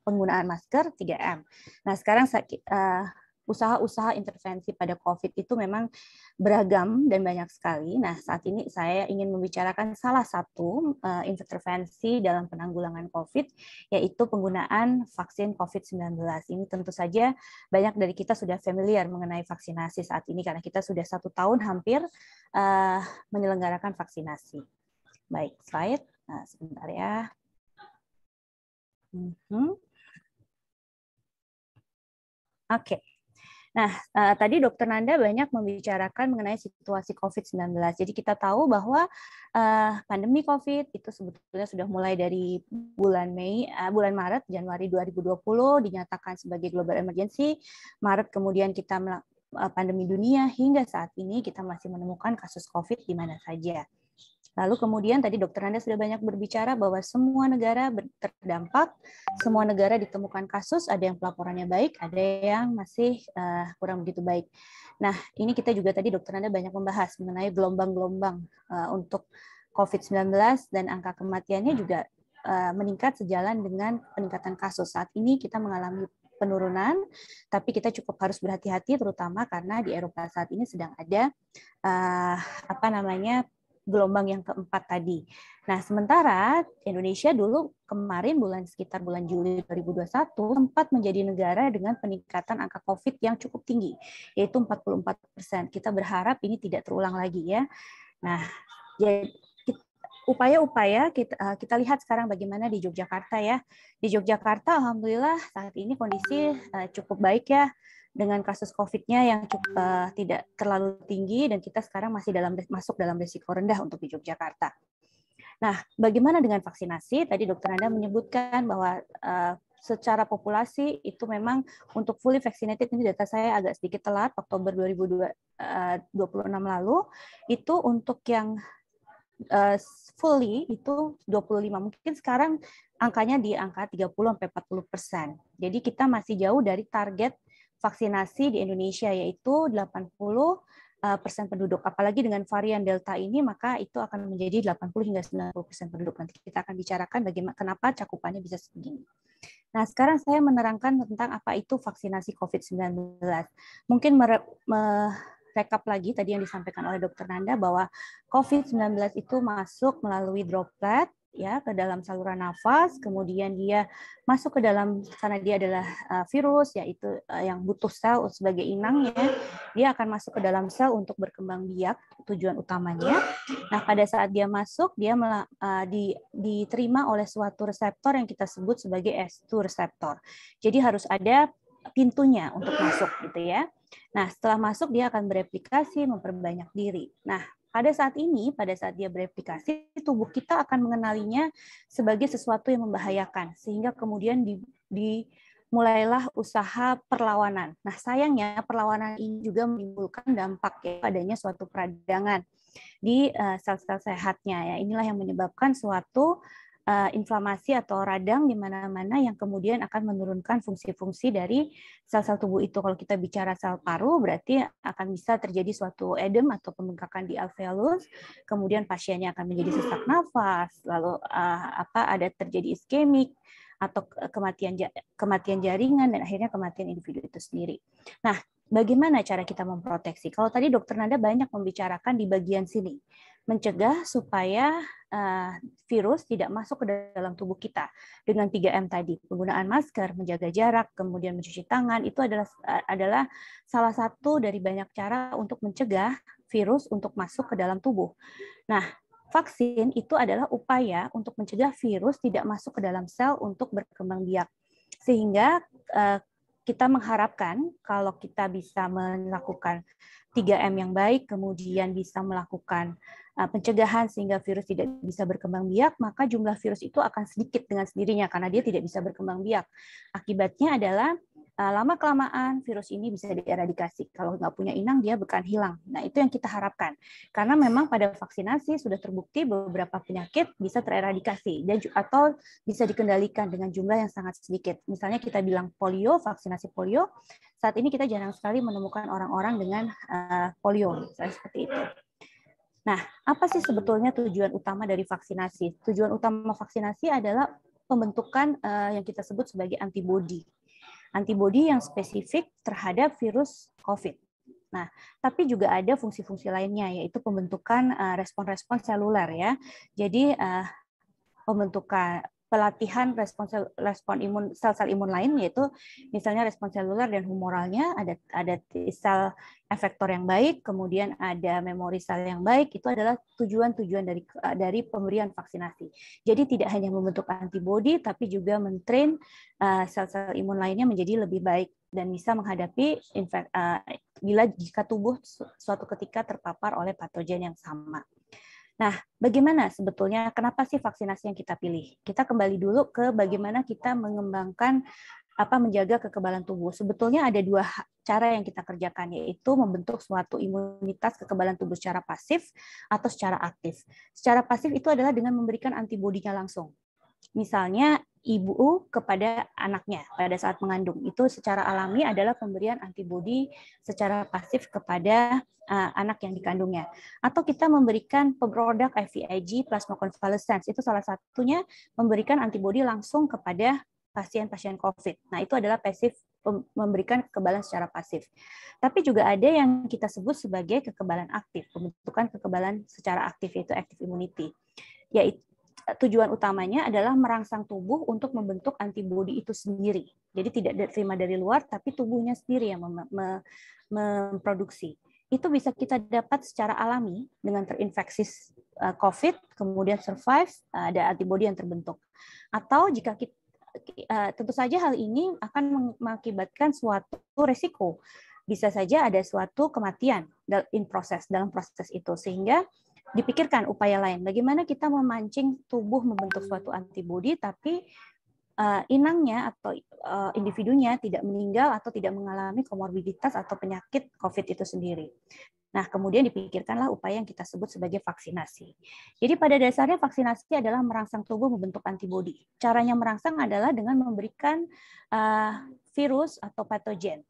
penggunaan masker 3M. Nah sekarang usaha-usaha intervensi pada COVID itu memang beragam dan banyak sekali. Nah, saat ini saya ingin membicarakan salah satu intervensi dalam penanggulangan COVID, yaitu penggunaan vaksin COVID-19. Ini tentu saja banyak dari kita sudah familiar mengenai vaksinasi saat ini, karena kita sudah 1 tahun hampir menyelenggarakan vaksinasi. Baik, slide. Nah, sebentar ya. Oke. Nah, tadi Dr. Nanda banyak membicarakan mengenai situasi COVID-19. Jadi kita tahu bahwa pandemi COVID itu sebetulnya sudah mulai dari bulan Maret, Januari 2020 dinyatakan sebagai global emergency. Maret kemudian kita pandemi dunia, hingga saat ini kita masih menemukan kasus COVID di mana saja. Lalu kemudian tadi Dr. Nanda sudah banyak berbicara bahwa semua negara terdampak, semua negara ditemukan kasus, ada yang pelaporannya baik, ada yang masih kurang begitu baik. Nah, ini kita juga tadi Dr. Nanda banyak membahas mengenai gelombang-gelombang untuk COVID-19 dan angka kematiannya juga meningkat sejalan dengan peningkatan kasus. Saat ini kita mengalami penurunan, tapi kita cukup harus berhati-hati terutama karena di Eropa saat ini sedang ada gelombang yang keempat tadi. Nah, sementara Indonesia dulu kemarin sekitar bulan Juli 2021 sempat menjadi negara dengan peningkatan angka COVID yang cukup tinggi, yaitu 44%. Kita berharap ini tidak terulang lagi ya. Nah, upaya-upaya kita lihat sekarang bagaimana di Yogyakarta ya. Di Yogyakarta alhamdulillah saat ini kondisi cukup baik ya, dengan kasus COVID-nya yang cukup tidak terlalu tinggi, dan kita sekarang masih masuk dalam risiko rendah untuk di Yogyakarta. Nah, bagaimana dengan vaksinasi? Tadi Dr. Nanda menyebutkan bahwa secara populasi itu memang untuk fully vaccinated, ini data saya agak sedikit telat, Oktober 2026 lalu, itu untuk yang fully itu 25. Mungkin sekarang angkanya di angka 30-40%. Jadi kita masih jauh dari target vaksinasi di Indonesia, yaitu 80% penduduk. Apalagi dengan varian Delta ini, maka itu akan menjadi 80 hingga 90% penduduk. Nanti kita akan bicarakan bagaimana kenapa cakupannya bisa segini. Nah, sekarang saya menerangkan tentang apa itu vaksinasi COVID-19. Mungkin merekap lagi tadi yang disampaikan oleh Dr. Nanda bahwa COVID-19 itu masuk melalui droplet ya ke dalam saluran nafas, kemudian dia masuk ke dalam, karena dia adalah virus yaitu yang butuh sel sebagai inangnya, dia akan masuk ke dalam sel untuk berkembang biak, tujuan utamanya. Nah, pada saat dia masuk, dia diterima oleh suatu reseptor yang kita sebut sebagai S2 reseptor. Jadi harus ada pintunya untuk masuk gitu ya. Nah, setelah masuk dia akan bereplikasi, memperbanyak diri. Nah, pada saat dia bereplikasi, tubuh kita akan mengenalinya sebagai sesuatu yang membahayakan, sehingga kemudian dimulailah usaha perlawanan. Nah, sayangnya perlawanan ini juga menimbulkan dampak ya, adanya suatu peradangan di sel-sel sehatnya. Ya, inilah yang menyebabkan suatu inflamasi atau radang di mana-mana yang kemudian akan menurunkan fungsi-fungsi dari sel-sel tubuh itu. Kalau kita bicara sel paru, berarti akan bisa terjadi suatu edem atau pembengkakan di alveolus, kemudian pasiennya akan menjadi sesak nafas, lalu ada terjadi iskemik atau kematian jaringan, dan akhirnya kematian individu itu sendiri. Nah, bagaimana cara kita memproteksi? Kalau tadi Dr. Nanda banyak membicarakan di bagian sini, mencegah supaya virus tidak masuk ke dalam tubuh kita dengan 3M tadi, penggunaan masker, menjaga jarak, kemudian mencuci tangan, itu adalah salah satu dari banyak cara untuk mencegah virus untuk masuk ke dalam tubuh. Nah, vaksin itu adalah upaya untuk mencegah virus tidak masuk ke dalam sel untuk berkembang biak, sehingga kita mengharapkan kalau kita bisa melakukan 3M yang baik, kemudian bisa melakukan pencegahan sehingga virus tidak bisa berkembang biak, maka jumlah virus itu akan sedikit dengan sendirinya karena dia tidak bisa berkembang biak. Akibatnya adalah lama-kelamaan virus ini bisa dieradikasi. Kalau nggak punya inang, dia bukan hilang. Nah, itu yang kita harapkan. Karena memang pada vaksinasi sudah terbukti beberapa penyakit bisa tereradikasi atau bisa dikendalikan dengan jumlah yang sangat sedikit. Misalnya kita bilang polio, vaksinasi polio, saat ini kita jarang sekali menemukan orang-orang dengan polio, misalnya seperti itu. Nah, apa sih sebetulnya tujuan utama dari vaksinasi? Tujuan utama vaksinasi adalah pembentukan yang kita sebut sebagai antibodi. antibodi yang spesifik terhadap virus COVID. Nah, tapi juga ada fungsi-fungsi lainnya, yaitu pembentukan respon-respon seluler ya. Jadi pembentukan pelatihan respon imun sel-sel imun lain, yaitu misalnya respon seluler dan humoralnya, ada T-sel efektor yang baik, kemudian ada memori sel yang baik. Itu adalah tujuan-tujuan dari pemberian vaksinasi. Jadi tidak hanya membentuk antibodi, tapi juga mentrain sel-sel imun lainnya menjadi lebih baik dan bisa menghadapi jika tubuh suatu ketika terpapar oleh patogen yang sama. Nah, bagaimana sebetulnya, kenapa sih vaksinasi yang kita pilih? Kita kembali dulu ke bagaimana kita mengembangkan menjaga kekebalan tubuh. Sebetulnya ada dua cara yang kita kerjakan, yaitu membentuk suatu imunitas kekebalan tubuh secara pasif atau secara aktif. Secara pasif itu adalah dengan memberikan antibodinya langsung. Misalnya ibu kepada anaknya pada saat mengandung, itu secara alami adalah pemberian antibodi secara pasif kepada anak yang dikandungnya. Atau kita memberikan produk IVIG plasma convalescence, itu salah satunya memberikan antibodi langsung kepada pasien-pasien COVID. Nah, itu adalah pasif, memberikan kekebalan secara pasif. Tapi juga ada yang kita sebut sebagai kekebalan aktif, pembentukan kekebalan secara aktif, yaitu active immunity. Yaitu tujuan utamanya adalah merangsang tubuh untuk membentuk antibodi itu sendiri. Jadi tidak diterima dari luar, tapi tubuhnya sendiri yang memproduksi. Itu bisa kita dapat secara alami dengan terinfeksi COVID, kemudian survive, ada antibodi yang terbentuk. Atau jika kita, tentu saja hal ini akan mengakibatkan suatu resiko. Bisa saja ada suatu kematian dalam proses itu, sehingga dipikirkan upaya lain. Bagaimana kita memancing tubuh membentuk suatu antibodi, tapi inangnya atau individunya tidak meninggal atau tidak mengalami komorbiditas atau penyakit COVID itu sendiri. Nah, kemudian dipikirkanlah upaya yang kita sebut sebagai vaksinasi. Jadi pada dasarnya vaksinasi adalah merangsang tubuh membentuk antibodi. Caranya merangsang adalah dengan memberikan virus atau patogen.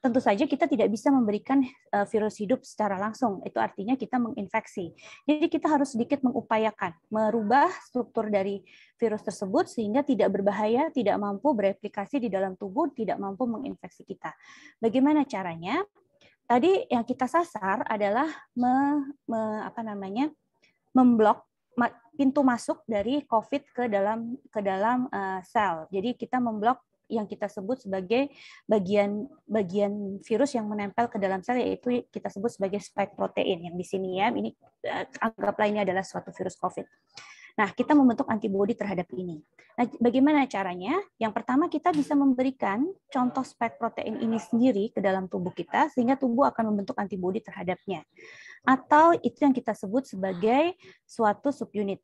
Tentu saja kita tidak bisa memberikan virus hidup secara langsung. Itu artinya kita menginfeksi. Jadi kita harus sedikit mengupayakan, merubah struktur dari virus tersebut sehingga tidak berbahaya, tidak mampu bereplikasi di dalam tubuh, tidak mampu menginfeksi kita. Bagaimana caranya? Tadi yang kita sasar adalah memblok pintu masuk dari COVID ke dalam sel. Jadi kita memblok yang kita sebut sebagai bagian virus yang menempel ke dalam sel, yaitu kita sebut sebagai spike protein yang di sini ya. Ini anggaplah ini adalah suatu virus COVID. Nah, kita membentuk antibodi terhadap ini. Nah, bagaimana caranya? Yang pertama, kita bisa memberikan contoh spike protein ini sendiri ke dalam tubuh kita, sehingga tubuh akan membentuk antibodi terhadapnya. Atau itu yang kita sebut sebagai suatu subunit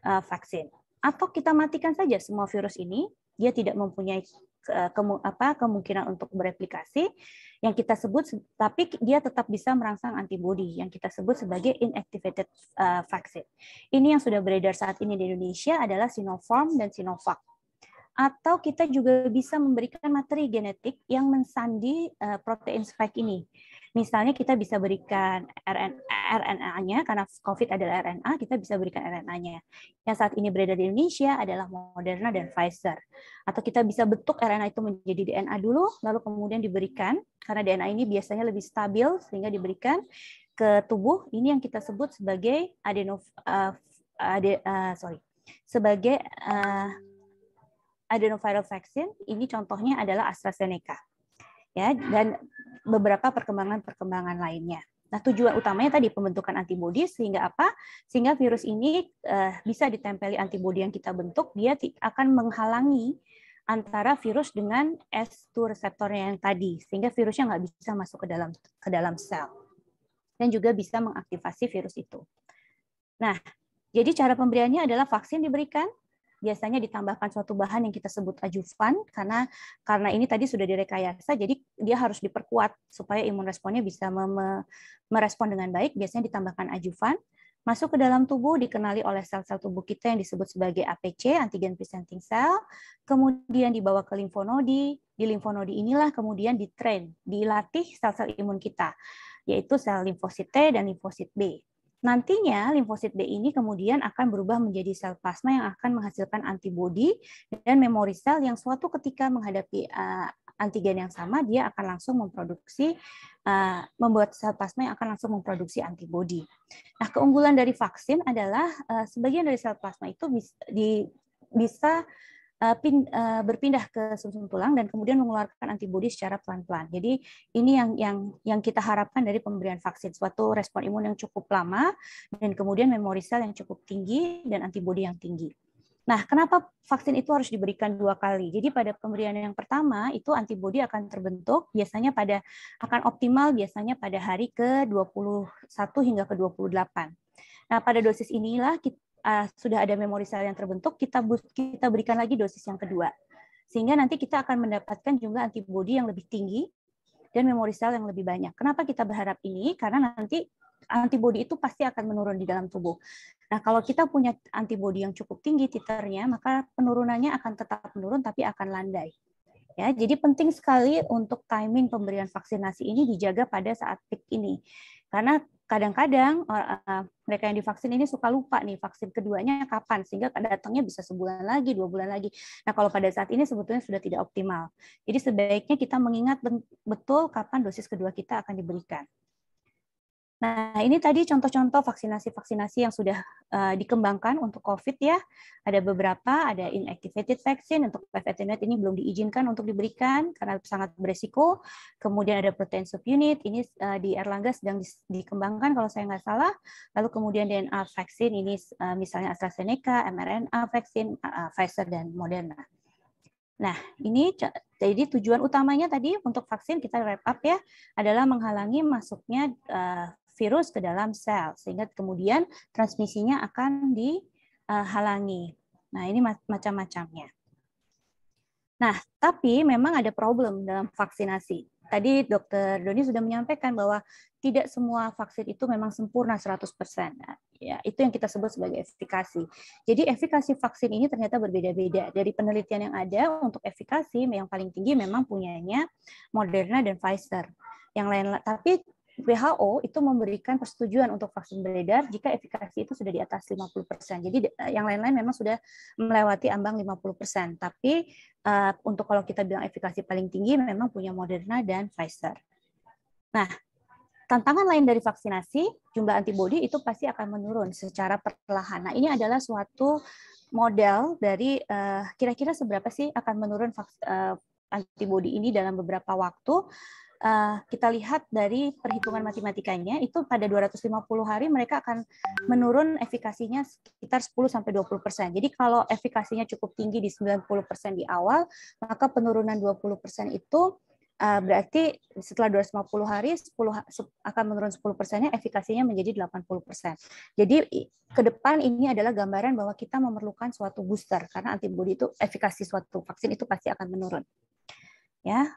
vaksin. Atau kita matikan saja semua virus ini, dia tidak mempunyai kemungkinan untuk bereplikasi, yang kita sebut, tapi dia tetap bisa merangsang antibodi yang kita sebut sebagai inactivated vaksin. Ini yang sudah beredar saat ini di Indonesia adalah Sinopharm dan Sinovac. Atau kita juga bisa memberikan materi genetik yang mensandi protein spike ini. Misalnya kita bisa berikan RNA-nya, karena COVID adalah RNA, kita bisa berikan RNA-nya. Yang saat ini beredar di Indonesia adalah Moderna dan Pfizer. Atau kita bisa bentuk RNA itu menjadi DNA dulu, lalu kemudian diberikan, karena DNA ini biasanya lebih stabil, sehingga diberikan ke tubuh. Ini yang kita sebut sebagai adenoviral vaccine. Ini contohnya adalah AstraZeneca. Ya, dan beberapa perkembangan lainnya. Nah, tujuan utamanya tadi pembentukan antibodi, sehingga apa? Sehingga virus ini bisa ditempeli antibodi yang kita bentuk, dia akan menghalangi antara virus dengan S2 reseptornya yang tadi, sehingga virusnya nggak bisa masuk ke dalam sel, dan juga bisa mengaktifasi virus itu. Nah, jadi cara pemberiannya adalah vaksin diberikan, biasanya ditambahkan suatu bahan yang kita sebut adjuvan, karena ini tadi sudah direkayasa, jadi dia harus diperkuat supaya imun responnya bisa merespon dengan baik. Biasanya ditambahkan adjuvan, masuk ke dalam tubuh, dikenali oleh sel-sel tubuh kita yang disebut sebagai APC, antigen presenting cell, kemudian dibawa ke limfonodi. Di limfonodi inilah kemudian dilatih sel-sel imun kita, yaitu sel limfosit T dan limfosit B. Nantinya limfosit B ini kemudian akan berubah menjadi sel plasma yang akan menghasilkan antibodi dan memori sel yang suatu ketika menghadapi antigen yang sama, dia akan langsung memproduksi, membuat sel plasma yang akan langsung memproduksi antibodi. Nah, keunggulan dari vaksin adalah sebagian dari sel plasma itu bisa berpindah ke sumsum tulang dan kemudian mengeluarkan antibodi secara pelan-pelan. Jadi ini yang kita harapkan dari pemberian vaksin, suatu respon imun yang cukup lama dan kemudian memori sel yang cukup tinggi dan antibodi yang tinggi. Nah, kenapa vaksin itu harus diberikan 2 kali? Jadi pada pemberian yang pertama itu antibodi akan terbentuk biasanya akan optimal biasanya pada hari ke-21 hingga ke-28. Nah, pada dosis inilah sudah ada memori sel yang terbentuk, kita berikan lagi dosis yang kedua. Sehingga nanti kita akan mendapatkan jumlah antibodi yang lebih tinggi dan memori sel yang lebih banyak. Kenapa kita berharap ini? Karena nanti antibodi itu pasti akan menurun di dalam tubuh. Nah, kalau kita punya antibodi yang cukup tinggi titernya, maka penurunannya akan tetap menurun tapi akan landai. Ya, jadi penting sekali untuk timing pemberian vaksinasi ini dijaga pada saat peak ini. Karena kadang-kadang mereka yang divaksin ini suka lupa nih vaksin keduanya kapan, sehingga datangnya bisa sebulan lagi, 2 bulan lagi. Nah, kalau pada saat ini sebetulnya sudah tidak optimal. Jadi sebaiknya kita mengingat betul kapan dosis kedua kita akan diberikan. Nah, ini tadi contoh-contoh vaksinasi-vaksinasi yang sudah dikembangkan untuk COVID ya. Ada beberapa, ada inactivated vaccine, untuk PEV ini belum diizinkan untuk diberikan karena sangat beresiko. Kemudian ada protein subunit, ini di Erlangga sedang dikembangkan kalau saya nggak salah. Lalu kemudian DNA vaksin, ini misalnya AstraZeneca, mRNA vaksin, Pfizer, dan Moderna. Nah, ini jadi tujuan utamanya tadi untuk vaksin, kita wrap up ya, adalah menghalangi masuknya virus ke dalam sel, sehingga kemudian transmisinya akan dihalangi. Nah, ini macam-macamnya. Nah, tapi memang ada problem dalam vaksinasi. Tadi Dr. Doni sudah menyampaikan bahwa tidak semua vaksin itu memang sempurna 100%. Nah, ya, itu yang kita sebut sebagai efikasi. Jadi efikasi vaksin ini ternyata berbeda-beda. Dari penelitian yang ada untuk efikasi yang paling tinggi memang punyanya Moderna dan Pfizer. Yang lain, tapi WHO itu memberikan persetujuan untuk vaksin beredar jika efikasi itu sudah di atas 50%. Jadi yang lain-lain memang sudah melewati ambang 50%. Tapi untuk kalau kita bilang efikasi paling tinggi memang punya Moderna dan Pfizer. Nah, tantangan lain dari vaksinasi, jumlah antibodi itu pasti akan menurun secara perlahan. Nah, ini adalah suatu model dari kira-kira seberapa sih akan menurun antibodi ini dalam beberapa waktu. Kita lihat dari perhitungan matematikanya, itu pada 250 hari mereka akan menurun efikasinya sekitar 10-20%. Jadi kalau efikasinya cukup tinggi di 90% di awal, maka penurunan 20% itu berarti setelah 250 hari akan menurun 10%-nya, efikasinya menjadi 80%. Jadi ke depan ini adalah gambaran bahwa kita memerlukan suatu booster, karena antibodi itu, efikasi suatu vaksin itu pasti akan menurun. Ya.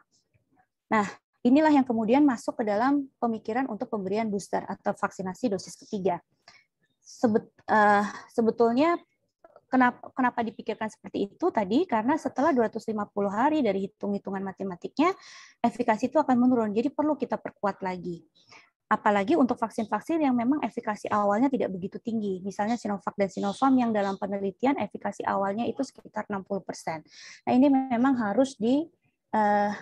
Nah, inilah yang kemudian masuk ke dalam pemikiran untuk pemberian booster atau vaksinasi dosis ketiga. Sebetulnya kenapa dipikirkan seperti itu tadi? Karena setelah 250 hari dari hitung-hitungan matematiknya, efikasi itu akan menurun. Jadi perlu kita perkuat lagi. Apalagi untuk vaksin-vaksin yang memang efikasi awalnya tidak begitu tinggi. Misalnya Sinovac dan Sinovac yang dalam penelitian efikasi awalnya itu sekitar 60%. Nah, ini memang harus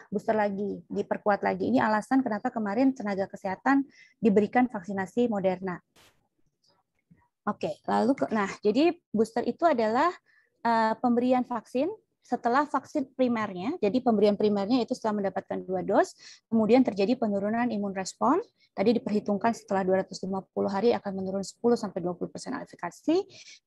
booster lagi, diperkuat lagi. Ini alasan kenapa kemarin tenaga kesehatan diberikan vaksinasi Moderna. Oke, lalu jadi booster itu adalah pemberian vaksin setelah vaksin primernya. Jadi pemberian primernya itu setelah mendapatkan 2 dos, kemudian terjadi penurunan imun respon. Tadi diperhitungkan setelah 250 hari akan menurun 10-20% efikasi,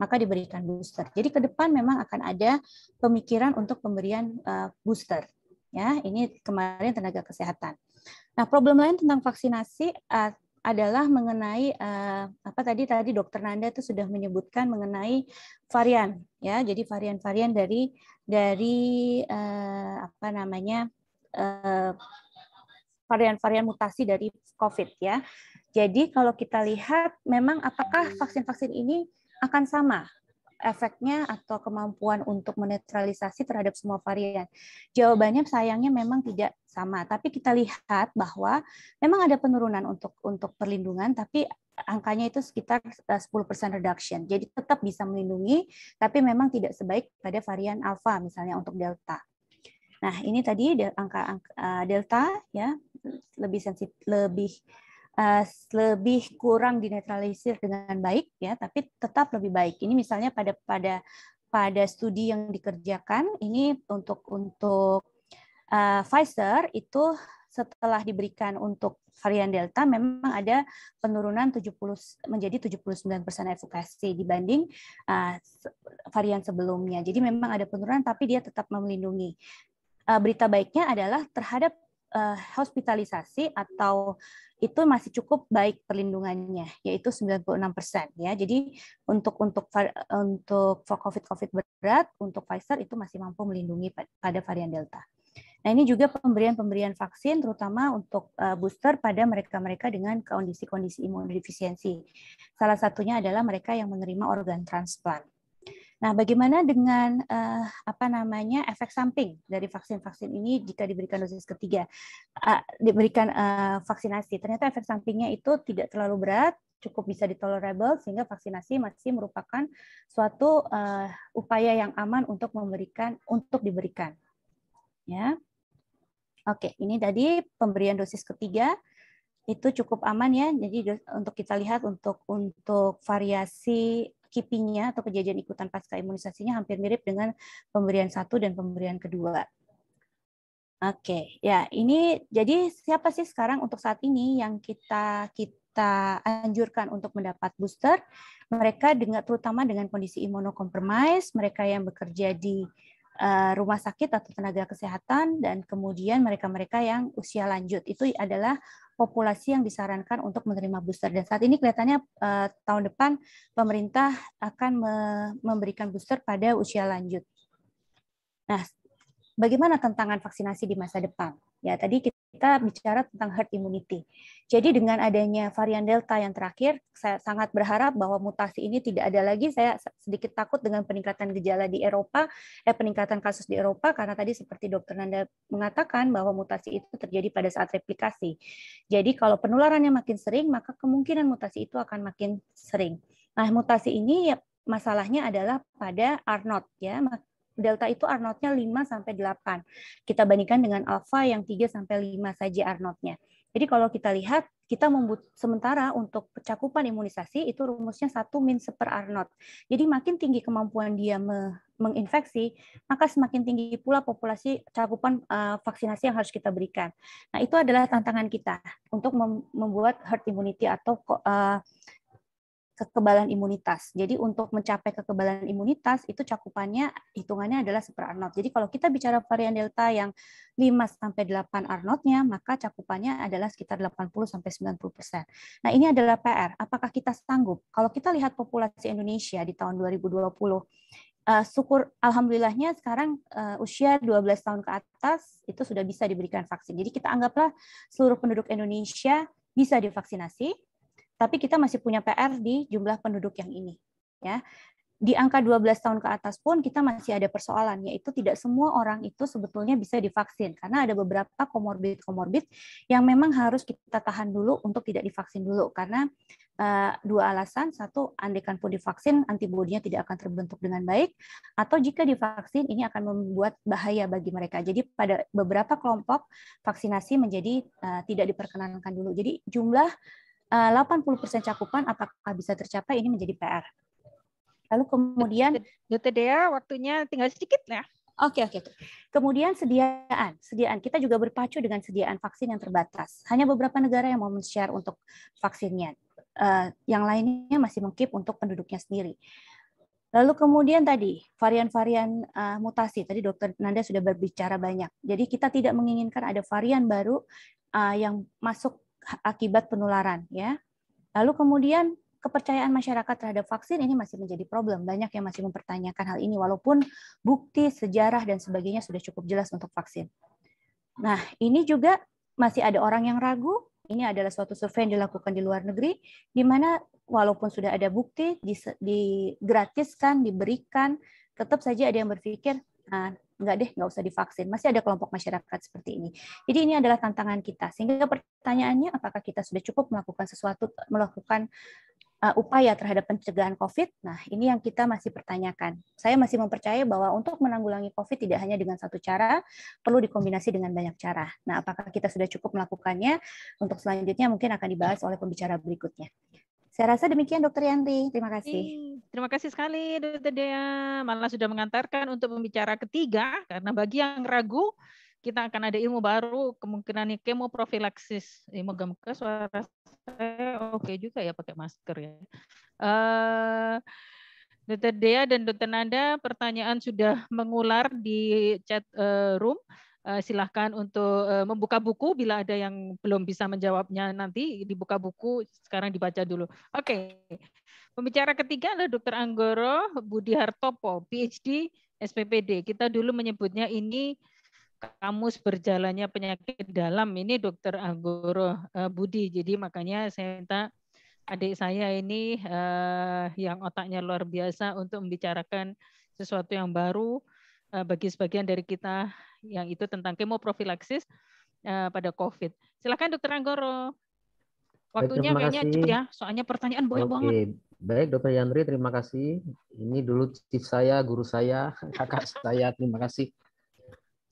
maka diberikan booster. Jadi ke depan memang akan ada pemikiran untuk pemberian booster. Ya, ini kemarin tenaga kesehatan. Nah, problem lain tentang vaksinasi adalah mengenai tadi Dokter Nanda itu sudah menyebutkan mengenai varian, ya. Jadi varian-varian dari varian-varian mutasi dari COVID, ya. Jadi kalau kita lihat memang apakah vaksin-vaksin ini akan sama efeknya atau kemampuan untuk menetralisasi terhadap semua varian? Jawabannya sayangnya memang tidak sama. Tapi kita lihat bahwa memang ada penurunan untuk perlindungan, tapi angkanya itu sekitar 10% reduction. Jadi tetap bisa melindungi, tapi memang tidak sebaik pada varian alpha misalnya untuk delta. Nah, ini tadi angka delta ya lebih kurang dinetralisir dengan baik ya, tapi tetap lebih baik. Ini misalnya pada studi yang dikerjakan ini untuk Pfizer itu setelah diberikan untuk varian Delta memang ada penurunan menjadi 79% efikasi dibanding varian sebelumnya. Jadi memang ada penurunan tapi dia tetap melindungi. Berita baiknya adalah terhadap hospitalisasi atau itu masih cukup baik perlindungannya, yaitu 96% ya. Jadi untuk COVID berat untuk Pfizer itu masih mampu melindungi pada varian Delta. Nah, ini juga pemberian vaksin terutama untuk booster pada mereka-mereka dengan kondisi-kondisi imunodefisiensi. Salah satunya adalah mereka yang menerima organ transplant. Nah, bagaimana dengan efek samping dari vaksin-vaksin ini jika diberikan dosis ketiga, diberikan vaksinasi? Ternyata efek sampingnya itu tidak terlalu berat, cukup bisa ditolerable sehingga vaksinasi masih merupakan suatu upaya yang aman untuk diberikan. Ya. Oke, ini tadi pemberian dosis ketiga itu cukup aman ya. Jadi untuk kita lihat untuk variasi KIPI-nya atau kejadian ikutan pasca imunisasinya hampir mirip dengan pemberian 1 dan pemberian kedua. Oke, ya ini jadi siapa sih sekarang untuk saat ini yang kita anjurkan untuk mendapat booster? Mereka terutama dengan kondisi imunokompromis, mereka yang bekerja di rumah sakit atau tenaga kesehatan, dan kemudian mereka-mereka yang usia lanjut. Itu adalah populasi yang disarankan untuk menerima booster. Dan saat ini kelihatannya tahun depan pemerintah akan memberikan booster pada usia lanjut. Nah, bagaimana tantangan vaksinasi di masa depan? Ya, tadi kita bicara tentang herd immunity. Jadi dengan adanya varian Delta yang terakhir, saya sangat berharap bahwa mutasi ini tidak ada lagi. Saya sedikit takut dengan peningkatan gejala di Eropa, peningkatan kasus di Eropa, karena tadi seperti Dr. Nanda mengatakan bahwa mutasi itu terjadi pada saat replikasi. Jadi kalau penularannya makin sering, maka kemungkinan mutasi itu akan makin sering. Nah, mutasi ini ya, masalahnya adalah pada R0 ya. Delta itu R0-nya 5-8. Kita bandingkan dengan alpha yang 3-5 saja R0-nya. Jadi kalau kita lihat, kita sementara untuk cakupan imunisasi itu rumusnya 1 min seper R0. Jadi makin tinggi kemampuan dia menginfeksi, maka semakin tinggi pula populasi cakupan vaksinasi yang harus kita berikan. Nah, itu adalah tantangan kita untuk membuat herd immunity atau kekebalan imunitas. Jadi untuk mencapai kekebalan imunitas itu cakupannya hitungannya adalah seper R0. Jadi kalau kita bicara varian Delta yang 5-8 R0-nya, maka cakupannya adalah sekitar 80-90%. Nah, ini adalah PR. Apakah kita sanggup? Kalau kita lihat populasi Indonesia di tahun 2020, syukur alhamdulillahnya sekarang usia 12 tahun ke atas itu sudah bisa diberikan vaksin. Jadi kita anggaplah seluruh penduduk Indonesia bisa divaksinasi. Tapi kita masih punya PR di jumlah penduduk yang ini. Ya. Di angka 12 tahun ke atas pun kita masih ada persoalan, yaitu tidak semua orang itu sebetulnya bisa divaksin, karena ada beberapa komorbid yang memang harus kita tahan dulu untuk tidak divaksin dulu, karena dua alasan. Satu, andaikan pun divaksin, antibodinya tidak akan terbentuk dengan baik, atau jika divaksin, ini akan membuat bahaya bagi mereka. Jadi pada beberapa kelompok, vaksinasi menjadi tidak diperkenankan dulu. Jadi jumlah 80% cakupan apakah bisa tercapai, ini menjadi PR. Lalu kemudian Dr. Dea, waktunya tinggal sedikit ya. Oke. Kemudian sediaan kita juga berpacu dengan sediaan vaksin yang terbatas. Hanya beberapa negara yang mau men-share untuk vaksinnya. Yang lainnya masih mengkip untuk penduduknya sendiri. Lalu kemudian tadi varian-varian mutasi. Tadi Dr. Nanda sudah berbicara banyak. Jadi kita tidak menginginkan ada varian baru yang masuk akibat penularan, ya. Lalu kemudian kepercayaan masyarakat terhadap vaksin ini masih menjadi problem. Banyak yang masih mempertanyakan hal ini, walaupun bukti, sejarah, dan sebagainya sudah cukup jelas untuk vaksin. Nah, ini juga masih ada orang yang ragu. Ini adalah suatu survei yang dilakukan di luar negeri, di mana walaupun sudah ada bukti, digratiskan, diberikan, tetap saja ada yang berpikir, enggak deh, nggak usah divaksin. Masih ada kelompok masyarakat seperti ini. Jadi ini adalah tantangan kita. Sehingga pertanyaannya, apakah kita sudah cukup melakukan upaya terhadap pencegahan COVID, nah ini yang kita masih pertanyakan. Saya masih mempercayai bahwa untuk menanggulangi COVID tidak hanya dengan satu cara, perlu dikombinasi dengan banyak cara. Nah, apakah kita sudah cukup melakukannya? Untuk selanjutnya mungkin akan dibahas oleh pembicara berikutnya. Saya rasa demikian, Dr. Yanti. Terima kasih. Terima kasih sekali, Dr. Dea. Malah sudah mengantarkan untuk pembicara ketiga, karena bagi yang ragu, kita akan ada ilmu baru, kemungkinan kemoprofilaksis. Moga-moga suara saya oke juga ya pakai masker ya. Dr. Dea dan Dr. Nanda, pertanyaan sudah mengular di chat room. Silahkan untuk membuka buku bila ada yang belum bisa menjawabnya nanti dibuka buku, sekarang dibaca dulu. Oke. Pembicara ketiga adalah Dr. Anggoro Budi Hartopo, PhD, SPPD. Kita dulu menyebutnya ini kamus berjalannya penyakit dalam. Ini Dr. Anggoro Budi. Jadi makanya saya minta adik saya ini yang otaknya luar biasa untuk membicarakan sesuatu yang baru bagi sebagian dari kita, yang itu tentang kemoprofilaksis pada COVID. Silakan Dr. Anggoro. Waktunya kayaknya cepat ya, soalnya pertanyaan banyak banget. Baik, Dr. Yandri, terima kasih. Ini dulu chief saya, guru saya, kakak saya, terima kasih.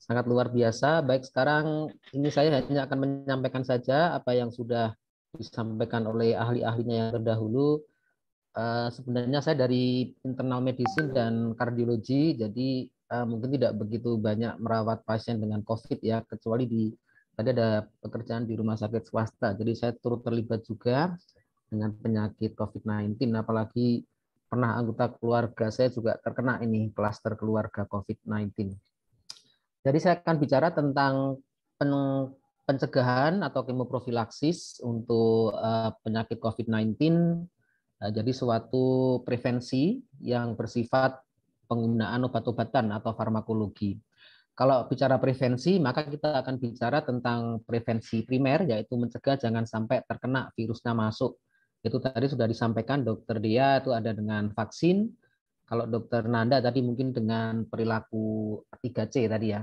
Sangat luar biasa. Baik, sekarang ini saya hanya akan menyampaikan saja apa yang sudah disampaikan oleh ahli-ahlinya yang terdahulu. Sebenarnya saya dari internal medicine dan kardiologi, jadi mungkin tidak begitu banyak merawat pasien dengan COVID ya, kecuali tadi ada pekerjaan di rumah sakit swasta. Jadi saya turut terlibat juga dengan penyakit COVID-19, apalagi pernah anggota keluarga saya juga terkena ini klaster keluarga COVID-19. Jadi saya akan bicara tentang pencegahan atau kemoprofilaksis untuk penyakit COVID-19. Jadi suatu prevensi yang bersifat penggunaan obat-obatan atau farmakologi. Kalau bicara prevensi, maka kita akan bicara tentang prevensi primer, yaitu mencegah jangan sampai terkena virusnya masuk. Itu tadi sudah disampaikan Dr. Dea, itu ada dengan vaksin. Kalau Dr. Nanda tadi mungkin dengan perilaku 3C tadi ya.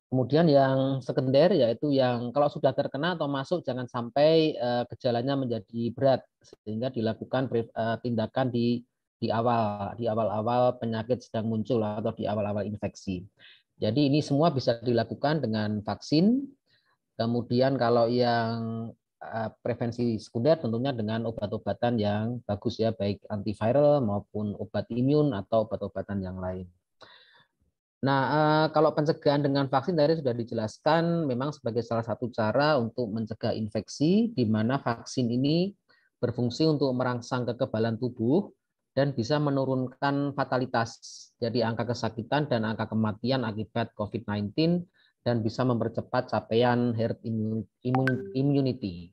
Kemudian yang sekunder, yaitu yang kalau sudah terkena atau masuk jangan sampai gejalanya menjadi berat, sehingga dilakukan tindakan di awal-awal penyakit sedang muncul atau di awal-awal infeksi. Jadi ini semua bisa dilakukan dengan vaksin. Kemudian kalau yang prevensi sekunder tentunya dengan obat-obatan yang bagus ya, baik antiviral maupun obat imun atau obat-obatan yang lain. Nah, kalau pencegahan dengan vaksin tadi sudah dijelaskan memang sebagai salah satu cara untuk mencegah infeksi, di mana vaksin ini berfungsi untuk merangsang kekebalan tubuh dan bisa menurunkan fatalitas, jadi angka kesakitan dan angka kematian akibat COVID-19, dan bisa mempercepat capaian herd immunity.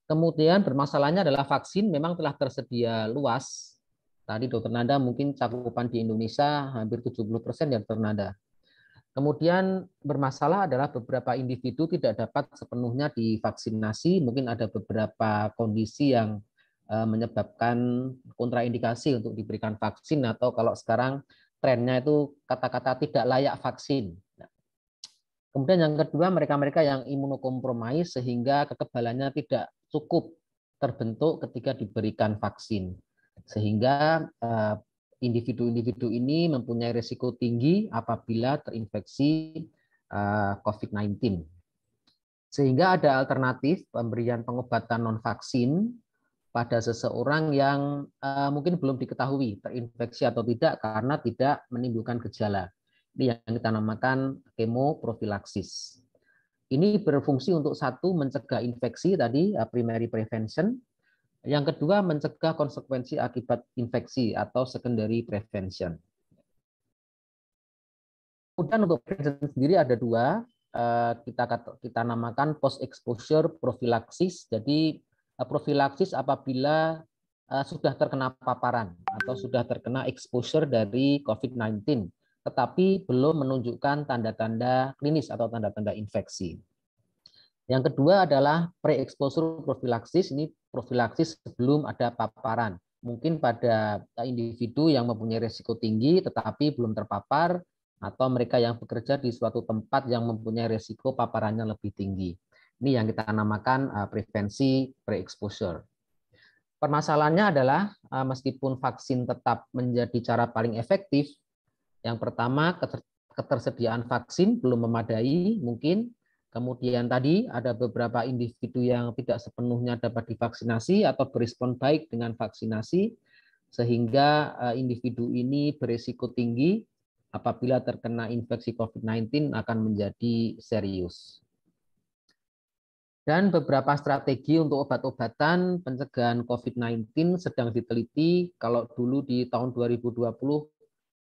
Kemudian bermasalahnya adalah vaksin memang telah tersedia luas. Tadi Dr. Nanda mungkin cakupan di Indonesia hampir 70% ya Dr. Nanda. Kemudian bermasalah adalah beberapa individu tidak dapat sepenuhnya divaksinasi, mungkin ada beberapa kondisi yang menyebabkan kontraindikasi untuk diberikan vaksin, atau kalau sekarang trennya itu kata-kata tidak layak vaksin. Kemudian yang kedua, mereka-mereka yang imunokompromis sehingga kekebalannya tidak cukup terbentuk ketika diberikan vaksin. Sehingga individu-individu ini mempunyai risiko tinggi apabila terinfeksi COVID-19. Sehingga ada alternatif pemberian pengobatan non-vaksin pada seseorang yang mungkin belum diketahui terinfeksi atau tidak karena tidak menimbulkan gejala. Ini yang kita namakan kemoprofilaksis. Ini berfungsi untuk satu, mencegah infeksi tadi, primary prevention. Yang kedua, mencegah konsekuensi akibat infeksi atau secondary prevention. Kemudian untuk prevention sendiri ada dua, kita namakan post exposure prophylaxis. Jadi profilaksis apabila sudah terkena paparan atau sudah terkena exposure dari COVID-19, tetapi belum menunjukkan tanda-tanda klinis atau tanda-tanda infeksi. Yang kedua adalah pre-exposure prophylaxis. Ini profilaksis sebelum ada paparan. Mungkin pada individu yang mempunyai risiko tinggi tetapi belum terpapar, atau mereka yang bekerja di suatu tempat yang mempunyai risiko paparannya lebih tinggi. Ini yang kita namakan prevensi pre-exposure. Permasalahannya adalah meskipun vaksin tetap menjadi cara paling efektif, yang pertama ketersediaan vaksin belum memadai mungkin, kemudian tadi ada beberapa individu yang tidak sepenuhnya dapat divaksinasi atau berespon baik dengan vaksinasi, sehingga individu ini berisiko tinggi apabila terkena infeksi COVID-19 akan menjadi serius. Dan beberapa strategi untuk obat-obatan pencegahan COVID-19 sedang diteliti. Kalau dulu di tahun 2020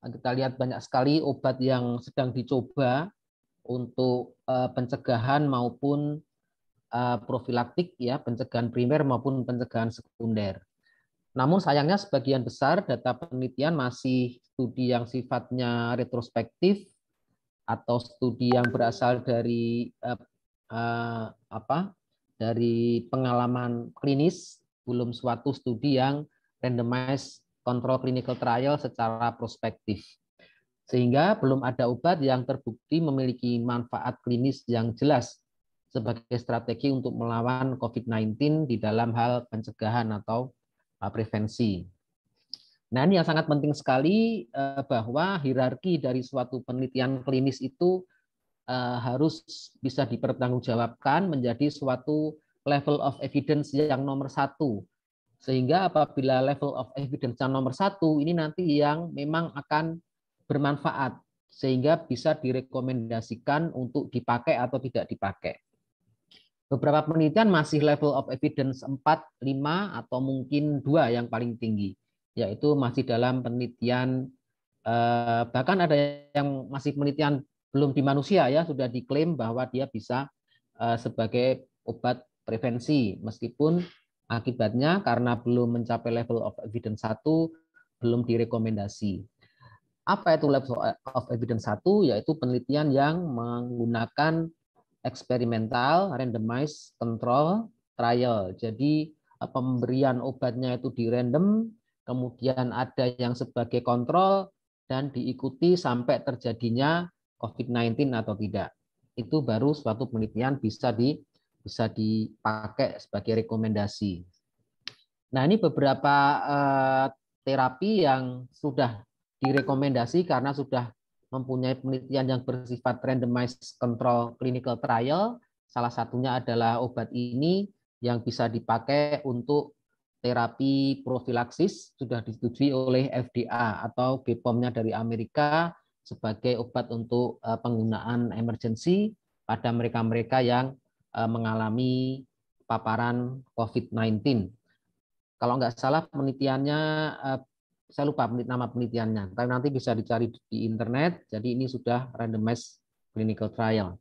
kita lihat banyak sekali obat yang sedang dicoba untuk pencegahan maupun profilaktik, ya, pencegahan primer maupun pencegahan sekunder. Namun sayangnya sebagian besar data penelitian masih studi yang sifatnya retrospektif atau studi yang berasal dari dari pengalaman klinis, belum suatu studi yang randomized control clinical trial secara prospektif. Sehingga belum ada obat yang terbukti memiliki manfaat klinis yang jelas sebagai strategi untuk melawan COVID-19 di dalam hal pencegahan atau prevensi. Nah, ini yang sangat penting sekali, bahwa hierarki dari suatu penelitian klinis itu harus bisa dipertanggungjawabkan menjadi suatu level of evidence yang nomor satu. Sehingga apabila level of evidence yang nomor satu, ini nanti yang memang akan bermanfaat, sehingga bisa direkomendasikan untuk dipakai atau tidak dipakai. Beberapa penelitian masih level of evidence 4, 5, atau mungkin 2 yang paling tinggi, yaitu masih dalam penelitian, bahkan ada yang masih penelitian belum di manusia, ya, sudah diklaim bahwa dia bisa sebagai obat prevensi, meskipun akibatnya karena belum mencapai level of evidence 1, belum direkomendasi. Apa itu level of evidence 1? Yaitu penelitian yang menggunakan eksperimental randomized control trial. Jadi pemberian obatnya itu di random, kemudian ada yang sebagai kontrol, dan diikuti sampai terjadinya COVID-19 atau tidak. Itu baru suatu penelitian bisa dipakai sebagai rekomendasi. Nah, ini beberapa terapi yang sudah direkomendasi karena sudah mempunyai penelitian yang bersifat randomized control clinical trial. Salah satunya adalah obat ini yang bisa dipakai untuk terapi profilaksis, sudah disetujui oleh FDA atau BPOM-nya dari Amerika sebagai obat untuk penggunaan emergency pada mereka-mereka yang mengalami paparan COVID-19. Kalau nggak salah penelitiannya, saya lupa nama penelitiannya, tapi nanti bisa dicari di internet. Jadi ini sudah randomized clinical trial.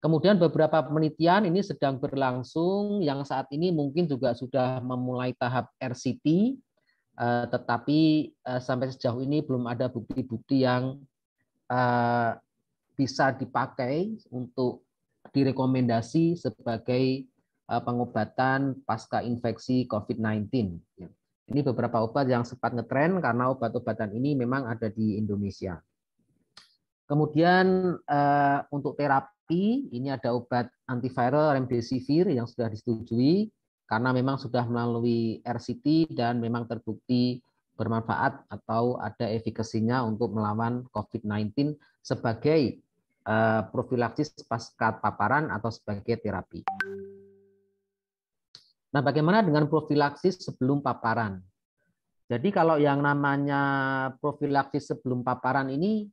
Kemudian beberapa penelitian ini sedang berlangsung, yang saat ini mungkin juga sudah memulai tahap RCT, tetapi sampai sejauh ini belum ada bukti-bukti yang bisa dipakai untuk direkomendasi sebagai pengobatan pasca infeksi COVID-19. Ini beberapa obat yang sempat ngetren karena obat-obatan ini memang ada di Indonesia. Kemudian untuk terapi, ini ada obat antiviral remdesivir yang sudah disetujui karena memang sudah melalui RCT dan memang terbukti bermanfaat atau ada efikasinya untuk melawan COVID-19 sebagai profilaksis pasca paparan atau sebagai terapi. Nah, bagaimana dengan profilaksis sebelum paparan? Jadi kalau yang namanya profilaksis sebelum paparan ini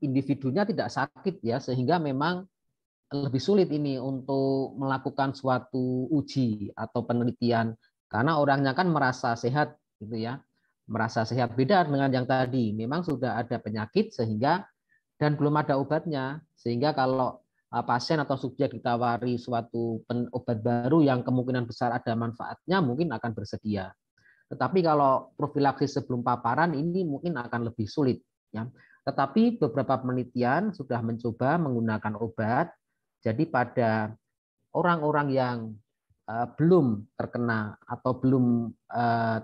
individunya tidak sakit, ya, sehingga memang lebih sulit ini untuk melakukan suatu uji atau penelitian karena orangnya kan merasa sehat, gitu ya, merasa sehat. Beda dengan yang tadi, memang sudah ada penyakit sehingga dan belum ada obatnya, sehingga kalau pasien atau subjek ditawari suatu obat baru yang kemungkinan besar ada manfaatnya, mungkin akan bersedia. Tetapi kalau profilaksis sebelum paparan ini mungkin akan lebih sulit, ya. Tetapi beberapa penelitian sudah mencoba menggunakan obat. Jadi pada orang-orang yang belum terkena atau belum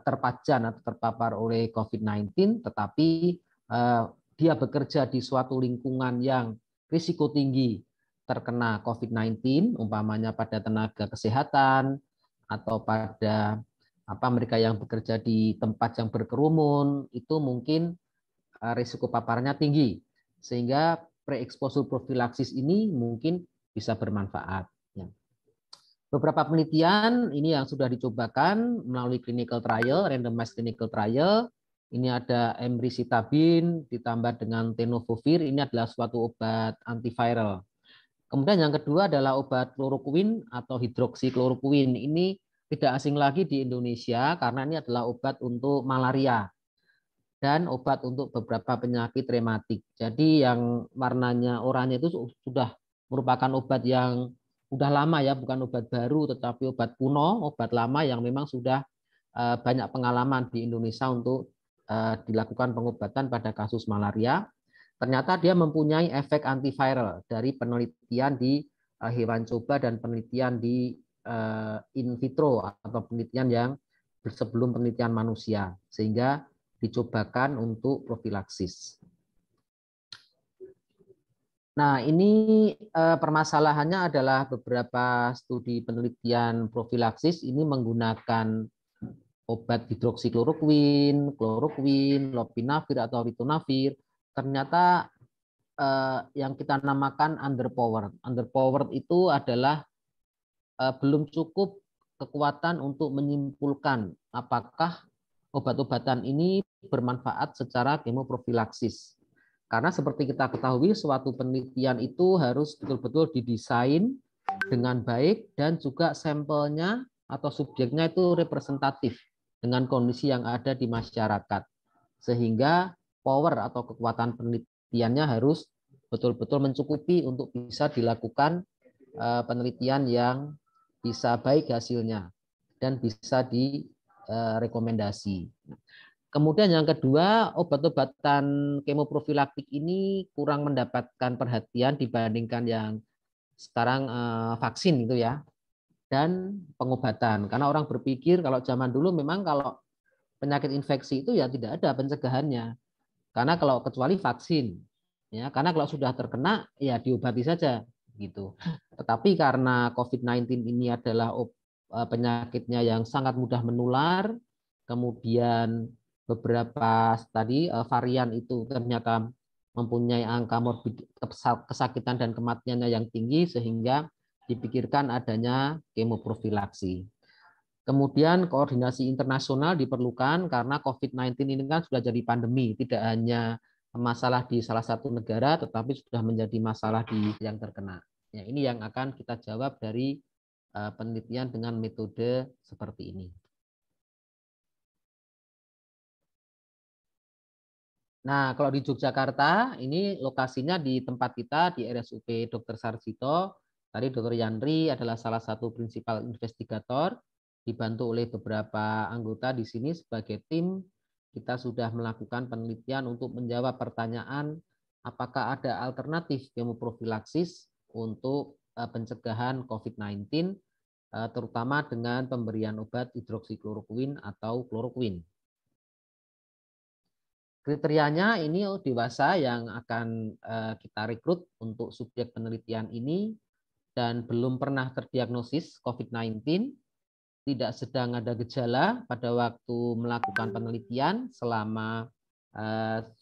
terpajan atau terpapar oleh COVID-19, tetapi dia bekerja di suatu lingkungan yang risiko tinggi terkena COVID-19, umpamanya pada tenaga kesehatan, atau pada mereka yang bekerja di tempat yang berkerumun, itu mungkin risiko paparannya tinggi. Sehingga pre-exposure prophylaxis ini mungkin bisa bermanfaat. Beberapa penelitian ini yang sudah dicobakan melalui clinical trial, randomized clinical trial. Ini ada emricitabine ditambah dengan tenofovir. Ini adalah suatu obat antiviral. Kemudian yang kedua adalah obat kloroquine atau hidroksikloroquine. Ini tidak asing lagi di Indonesia karena ini adalah obat untuk malaria dan obat untuk beberapa penyakit rematik. Jadi yang warnanya oranye itu sudah merupakan obat yang sudah lama ya, bukan obat baru tetapi obat kuno, obat lama yang memang sudah banyak pengalaman di Indonesia untuk dilakukan pengobatan pada kasus malaria. Ternyata dia mempunyai efek antiviral dari penelitian di hewan coba dan penelitian di in vitro atau penelitian yang sebelum penelitian manusia, sehingga dicobakan untuk profilaksis. Nah, ini permasalahannya adalah beberapa studi penelitian profilaksis ini menggunakan obat hidroksikloroquine, kloroquine, lopinavir atau ritonavir. Ternyata yang kita namakan underpowered. Underpowered itu adalah belum cukup kekuatan untuk menyimpulkan apakah obat-obatan ini bermanfaat secara kemoprofilaksis. Karena seperti kita ketahui, suatu penelitian itu harus betul-betul didesain dengan baik dan juga sampelnya atau subjeknya itu representatif dengan kondisi yang ada di masyarakat. Sehingga power atau kekuatan penelitiannya harus betul-betul mencukupi untuk bisa dilakukan penelitian yang bisa baik hasilnya dan bisa direkomendasi. Kemudian yang kedua, obat-obatan kemoprofilaktik ini kurang mendapatkan perhatian dibandingkan yang sekarang vaksin itu ya, dan pengobatan. Karena orang berpikir kalau zaman dulu memang kalau penyakit infeksi itu ya tidak ada pencegahannya. Karena kalau kecuali vaksin, ya, karena kalau sudah terkena ya diobati saja gitu. Tetapi karena COVID-19 ini adalah penyakitnya yang sangat mudah menular, kemudian beberapa tadi varian itu ternyata mempunyai angka kesakitan dan kematiannya yang tinggi sehingga dipikirkan adanya kemoprofilaksi. Kemudian koordinasi internasional diperlukan karena COVID-19 ini kan sudah jadi pandemi, tidak hanya masalah di salah satu negara tetapi sudah menjadi masalah di yang terkena. Ya, ini yang akan kita jawab dari penelitian dengan metode seperti ini. Nah, kalau di Yogyakarta, ini lokasinya di tempat kita di RSUP Dr. Sarjito. Tadi Dr. Yandri adalah salah satu prinsipal investigator, dibantu oleh beberapa anggota di sini sebagai tim. Kita sudah melakukan penelitian untuk menjawab pertanyaan apakah ada alternatif kemoprofilaksis untuk pencegahan COVID-19, terutama dengan pemberian obat hidroksikloroquine atau kloroquine. Kriterianya ini dewasa yang akan kita rekrut untuk subjek penelitian ini dan belum pernah terdiagnosis COVID-19, tidak sedang ada gejala pada waktu melakukan penelitian selama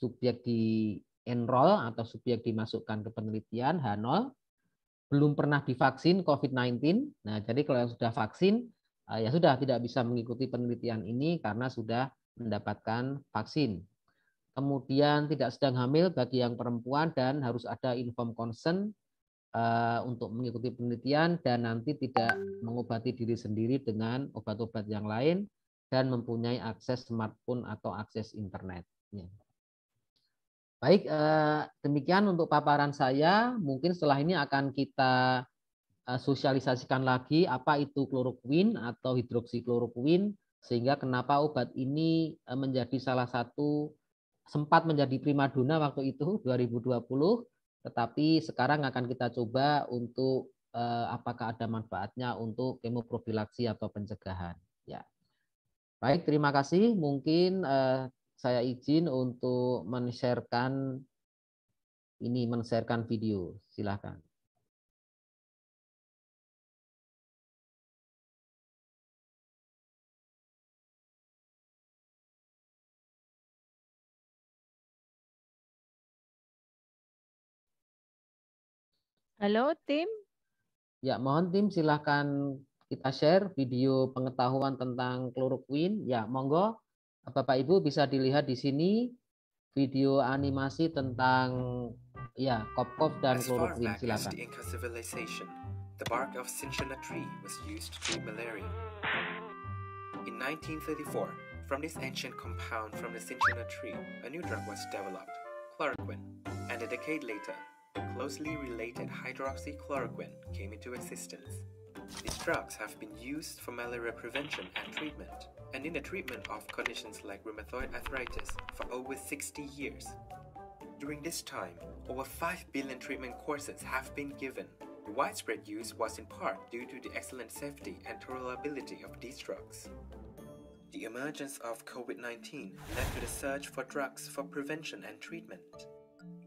subjek di enroll atau subjek dimasukkan ke penelitian H0, belum pernah divaksin COVID-19. Nah, jadi kalau yang sudah vaksin ya sudah tidak bisa mengikuti penelitian ini karena sudah mendapatkan vaksin. Kemudian tidak sedang hamil bagi yang perempuan dan harus ada informed consent untuk mengikuti penelitian dan nanti tidak mengobati diri sendiri dengan obat-obat yang lain dan mempunyai akses smartphone atau akses internet. Baik, demikian untuk paparan saya. Mungkin setelah ini akan kita sosialisasikan lagi apa itu kloroquine atau hidroksikloroquine sehingga kenapa obat ini menjadi salah satu sempat menjadi primadona waktu itu 2020, tetapi sekarang akan kita coba untuk apakah ada manfaatnya untuk kemoprofilaksi atau pencegahan. Ya, baik, terima kasih. Mungkin saya izin untuk men-sharekan video. Silakan. Halo tim. Ya, mohon tim silahkan kita share video pengetahuan tentang kloroquine. Ya, monggo Bapak Ibu bisa dilihat di sini video animasi tentang ya kop-kop dan As far kloroquine. back as Silakan. the Inca civilization, the bark of cinchona tree was used to treat malaria. In 1934, from this ancient compound from the cinchona tree, a new drug was developed, chloroquine, and a decade later, the closely related hydroxychloroquine came into existence. These drugs have been used for malaria prevention and treatment, and in the treatment of conditions like rheumatoid arthritis for over 60 years. During this time, over 5 billion treatment courses have been given. The widespread use was in part due to the excellent safety and tolerability of these drugs. The emergence of COVID-19 led to the search for drugs for prevention and treatment.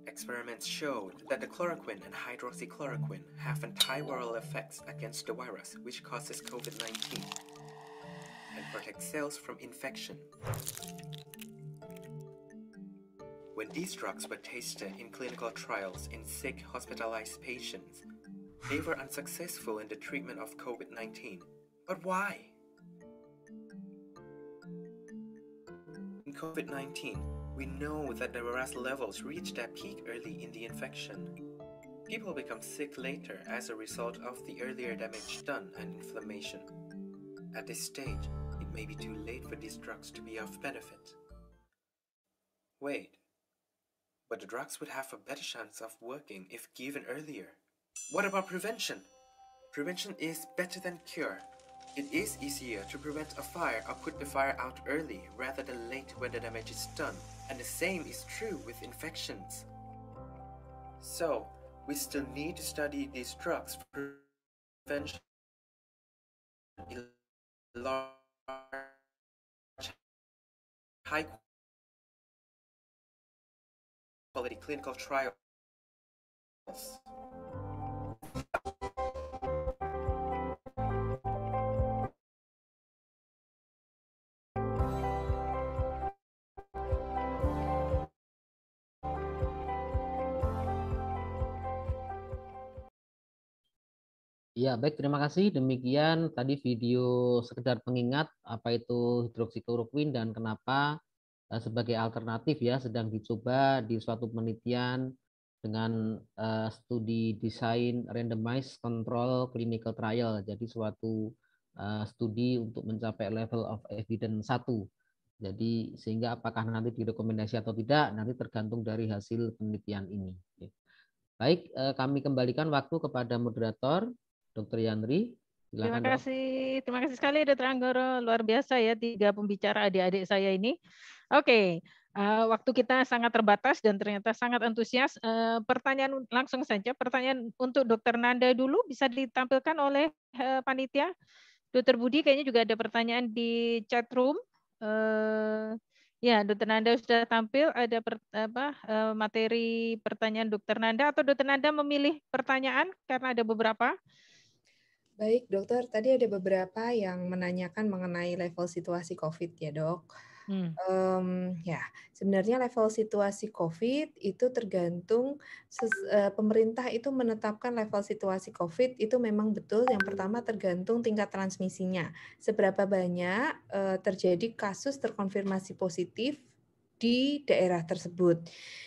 Experiments showed that the chloroquine and hydroxychloroquine have antiviral effects against the virus which causes COVID-19 and protects cells from infection. When these drugs were tested in clinical trials in sick hospitalized patients, they were unsuccessful in the treatment of COVID-19. But why? In COVID-19, we know that the virus levels reach their peak early in the infection. People become sick later as a result of the earlier damage done and inflammation. At this stage, it may be too late for these drugs to be of benefit. Wait, but the drugs would have a better chance of working if given earlier. What about prevention? Prevention is better than cure. It is easier to prevent a fire or put the fire out early rather than late when the damage is done, and the same is true with infections. So, we still need to study these drugs for prevention in large, high quality clinical trials. Ya, baik, terima kasih. Demikian tadi video sekedar pengingat apa itu hidroksikloroquine dan kenapa sebagai alternatif ya sedang dicoba di suatu penelitian dengan studi desain randomized control clinical trial. Jadi suatu studi untuk mencapai level of evidence 1. Jadi sehingga apakah nanti direkomendasi atau tidak nanti tergantung dari hasil penelitian ini. Baik, kami kembalikan waktu kepada moderator. Dr. Yandri, silakan. Terima kasih sekali Dr. Anggoro, luar biasa ya 3 pembicara adik-adik saya ini. Oke, waktu kita sangat terbatas dan ternyata sangat antusias. Pertanyaan langsung saja, pertanyaan untuk Dr. Nanda dulu bisa ditampilkan oleh panitia. Dr. Budi kayaknya juga ada pertanyaan di chat room. Ya, Dr. Nanda sudah tampil. Ada materi pertanyaan Dr. Nanda atau Dr. Nanda memilih pertanyaan karena ada beberapa. Baik, dokter. Tadi ada beberapa yang menanyakan mengenai level situasi COVID ya, dok. Ya, sebenarnya level situasi COVID itu tergantung pemerintah itu menetapkan level situasi COVID itu memang betul. Yang pertama tergantung tingkat transmisinya. Seberapa banyak terjadi kasus terkonfirmasi positif di daerah tersebut.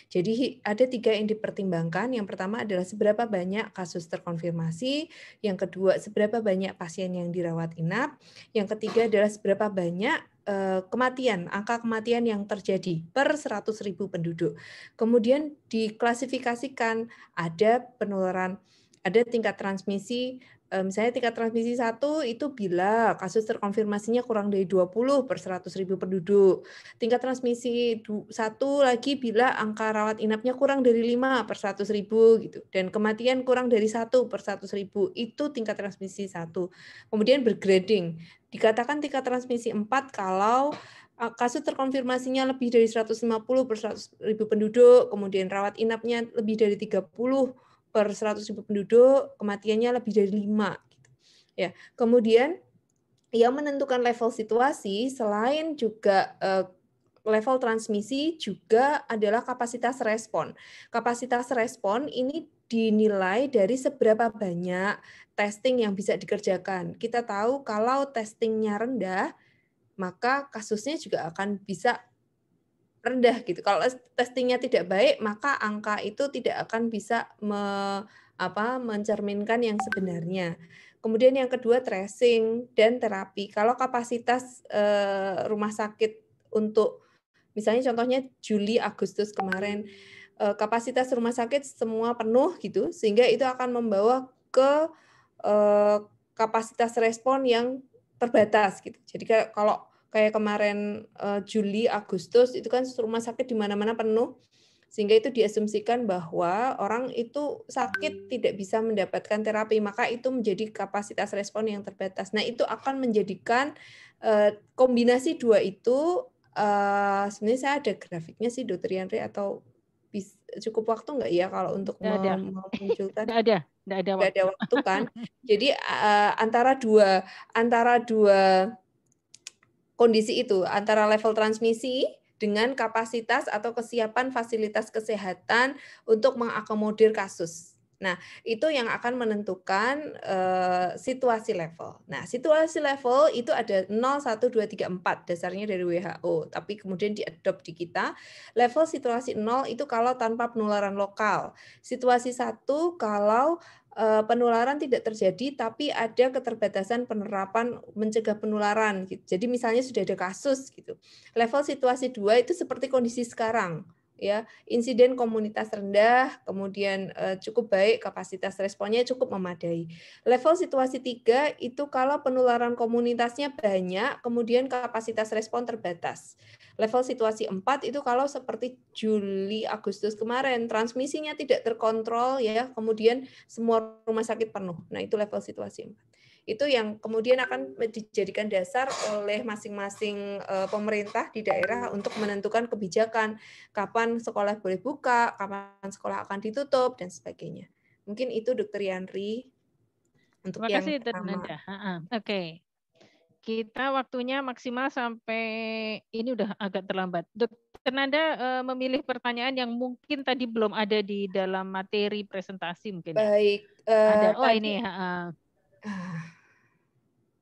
Jadi ada 3 yang dipertimbangkan. Yang pertama adalah seberapa banyak kasus terkonfirmasi. Yang kedua, seberapa banyak pasien yang dirawat inap. Yang ketiga adalah seberapa banyak kematian, angka kematian yang terjadi per 100.000 penduduk. Kemudian diklasifikasikan ada penularan, ada tingkat transmisi. Misalnya tingkat transmisi 1 itu bila kasus terkonfirmasinya kurang dari 20 per 100.000 penduduk. Tingkat transmisi 1 lagi bila angka rawat inapnya kurang dari 5 per 100.000 gitu. Dan kematian kurang dari 1 per 100.000 itu tingkat transmisi 1. Kemudian bergrading. Dikatakan tingkat transmisi 4 kalau kasus terkonfirmasinya lebih dari 150 per 100.000 penduduk, kemudian rawat inapnya lebih dari 30 per 100.000 penduduk, kematiannya lebih dari 5. Gitu. Ya, kemudian yang menentukan level situasi selain juga level transmisi juga adalah kapasitas respon. Kapasitas respon ini dinilai dari seberapa banyak testing yang bisa dikerjakan. Kita tahu kalau testingnya rendah, maka kasusnya juga akan bisa rendah gitu. Kalau testingnya tidak baik, maka angka itu tidak akan bisa mencerminkan yang sebenarnya. Kemudian yang kedua tracing dan terapi. Kalau kapasitas rumah sakit untuk misalnya contohnya Juli Agustus kemarin kapasitas rumah sakit semua penuh gitu, sehingga itu akan membawa ke kapasitas respon yang terbatas gitu. Jadi kalau kayak kemarin Juli Agustus itu kan rumah sakit di mana-mana penuh, sehingga itu diasumsikan bahwa orang itu sakit tidak bisa mendapatkan terapi, maka itu menjadi kapasitas respon yang terbatas. Nah, itu akan menjadikan kombinasi dua itu, sebenarnya saya ada grafiknya sih, Dr. Yandri, atau cukup waktu nggak ya kalau untuk memunculkan? Nggak ada waktu kan. Jadi antara dua kondisi itu, antara level transmisi dengan kapasitas atau kesiapan fasilitas kesehatan untuk mengakomodir kasus. Nah, itu yang akan menentukan situasi level. Nah, situasi level itu ada 0, 1, 2, 3, 4 dasarnya dari WHO, tapi kemudian diadopt di kita. Level situasi 0 itu kalau tanpa penularan lokal. Situasi 1 kalau penularan tidak terjadi, tapi ada keterbatasan penerapan mencegah penularan. Gitu. Jadi misalnya sudah ada kasus gitu. Level situasi 2 itu seperti kondisi sekarang, ya, insiden komunitas rendah, kemudian cukup baik, kapasitas responnya cukup memadai. Level situasi 3 itu kalau penularan komunitasnya banyak, kemudian kapasitas respon terbatas. Level situasi 4 itu kalau seperti Juli Agustus kemarin, transmisinya tidak terkontrol ya, kemudian semua rumah sakit penuh. Nah, itu level situasi 4. Itu yang kemudian akan dijadikan dasar oleh masing-masing pemerintah di daerah untuk menentukan kebijakan kapan sekolah boleh buka, kapan sekolah akan ditutup dan sebagainya. Mungkin itu Dr. Yandri untuk Terima yang kasih, pertama. Oke. Kita waktunya maksimal sampai ini udah agak terlambat. Dr. Nanda memilih pertanyaan yang mungkin tadi belum ada di dalam materi presentasi mungkin. Baik. Ada. Oh tadi, ini.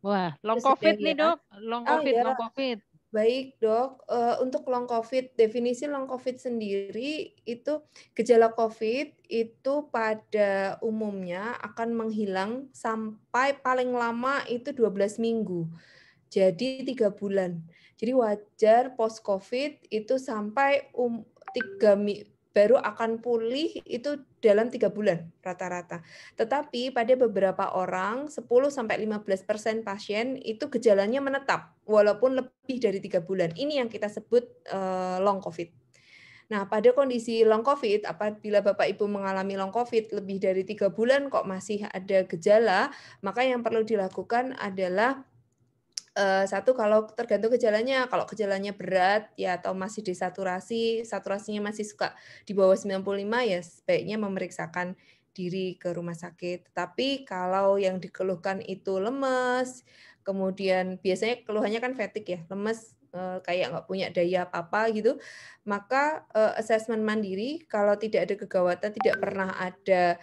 Wah, long sudah COVID nih ya. dok. Long COVID. Baik dok, untuk long COVID, definisi long COVID sendiri itu gejala COVID itu pada umumnya akan menghilang sampai paling lama itu 12 minggu. Jadi 3 bulan. Jadi wajar post COVID itu sampai 3 baru akan pulih itu dalam 3 bulan rata-rata. Tetapi pada beberapa orang 10-15% pasien itu gejalanya menetap walaupun lebih dari 3 bulan. Ini yang kita sebut long COVID. Nah, pada kondisi long COVID, apabila Bapak Ibu mengalami long COVID lebih dari 3 bulan kok masih ada gejala, maka yang perlu dilakukan adalah satu, kalau tergantung gejalanya, kalau gejalanya berat ya atau masih desaturasi, saturasinya masih suka di bawah 95 ya sebaiknya memeriksakan diri ke rumah sakit. Tapi kalau yang dikeluhkan itu lemes, kemudian biasanya keluhannya kan fatigue ya, lemes, kayak nggak punya daya apa-apa gitu, maka asesmen mandiri kalau tidak ada kegawatan, tidak pernah ada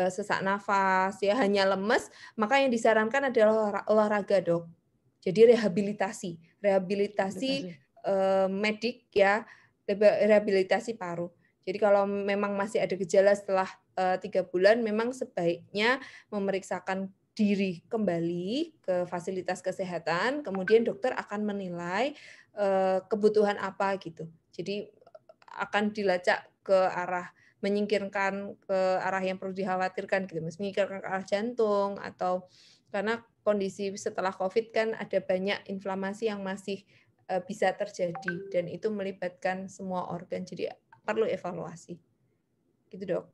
sesak nafas, ya hanya lemes, maka yang disarankan adalah olahraga dok. Jadi rehabilitasi medik ya, rehabilitasi paru. Jadi kalau memang masih ada gejala setelah 3 bulan, memang sebaiknya memeriksakan diri kembali ke fasilitas kesehatan, kemudian dokter akan menilai kebutuhan apa gitu. Jadi akan dilacak ke arah menyingkirkan ke arah yang perlu dikhawatirkan gitu, menyingkirkan ke arah jantung atau karena kondisi setelah COVID kan ada banyak inflamasi yang masih bisa terjadi dan itu melibatkan semua organ, jadi perlu evaluasi. Gitu dok.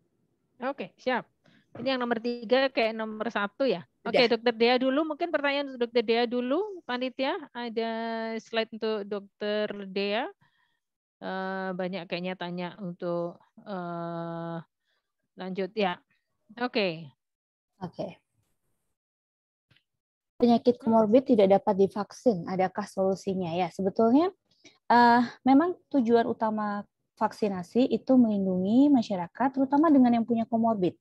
Oke, siap. Ini yang nomor 3 kayak nomor 1 ya. Oke, Dokter Dea dulu. Mungkin pertanyaan Dokter Dea dulu, panitia. Ada slide untuk Dokter Dea. Banyak kayaknya tanya untuk lanjut ya. Oke. Penyakit komorbid tidak dapat divaksin, adakah solusinya? Ya, sebetulnya Memang tujuan utama vaksinasi itu melindungi masyarakat, terutama dengan yang punya komorbid.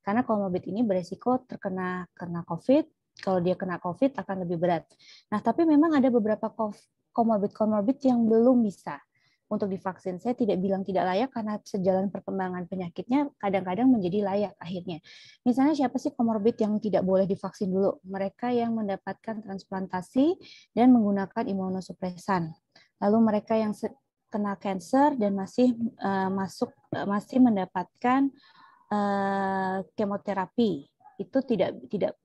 Karena komorbid ini beresiko terkena COVID. Kalau dia kena COVID akan lebih berat. Nah, tapi memang ada beberapa komorbid yang belum bisa untuk divaksin. Saya tidak bilang tidak layak karena sejalan perkembangan penyakitnya kadang-kadang menjadi layak akhirnya. Misalnya siapa sih komorbid yang tidak boleh divaksin dulu? Mereka yang mendapatkan transplantasi dan menggunakan imunosupresan. Lalu mereka yang kena kanker dan masih mendapatkan kemoterapi, itu tidak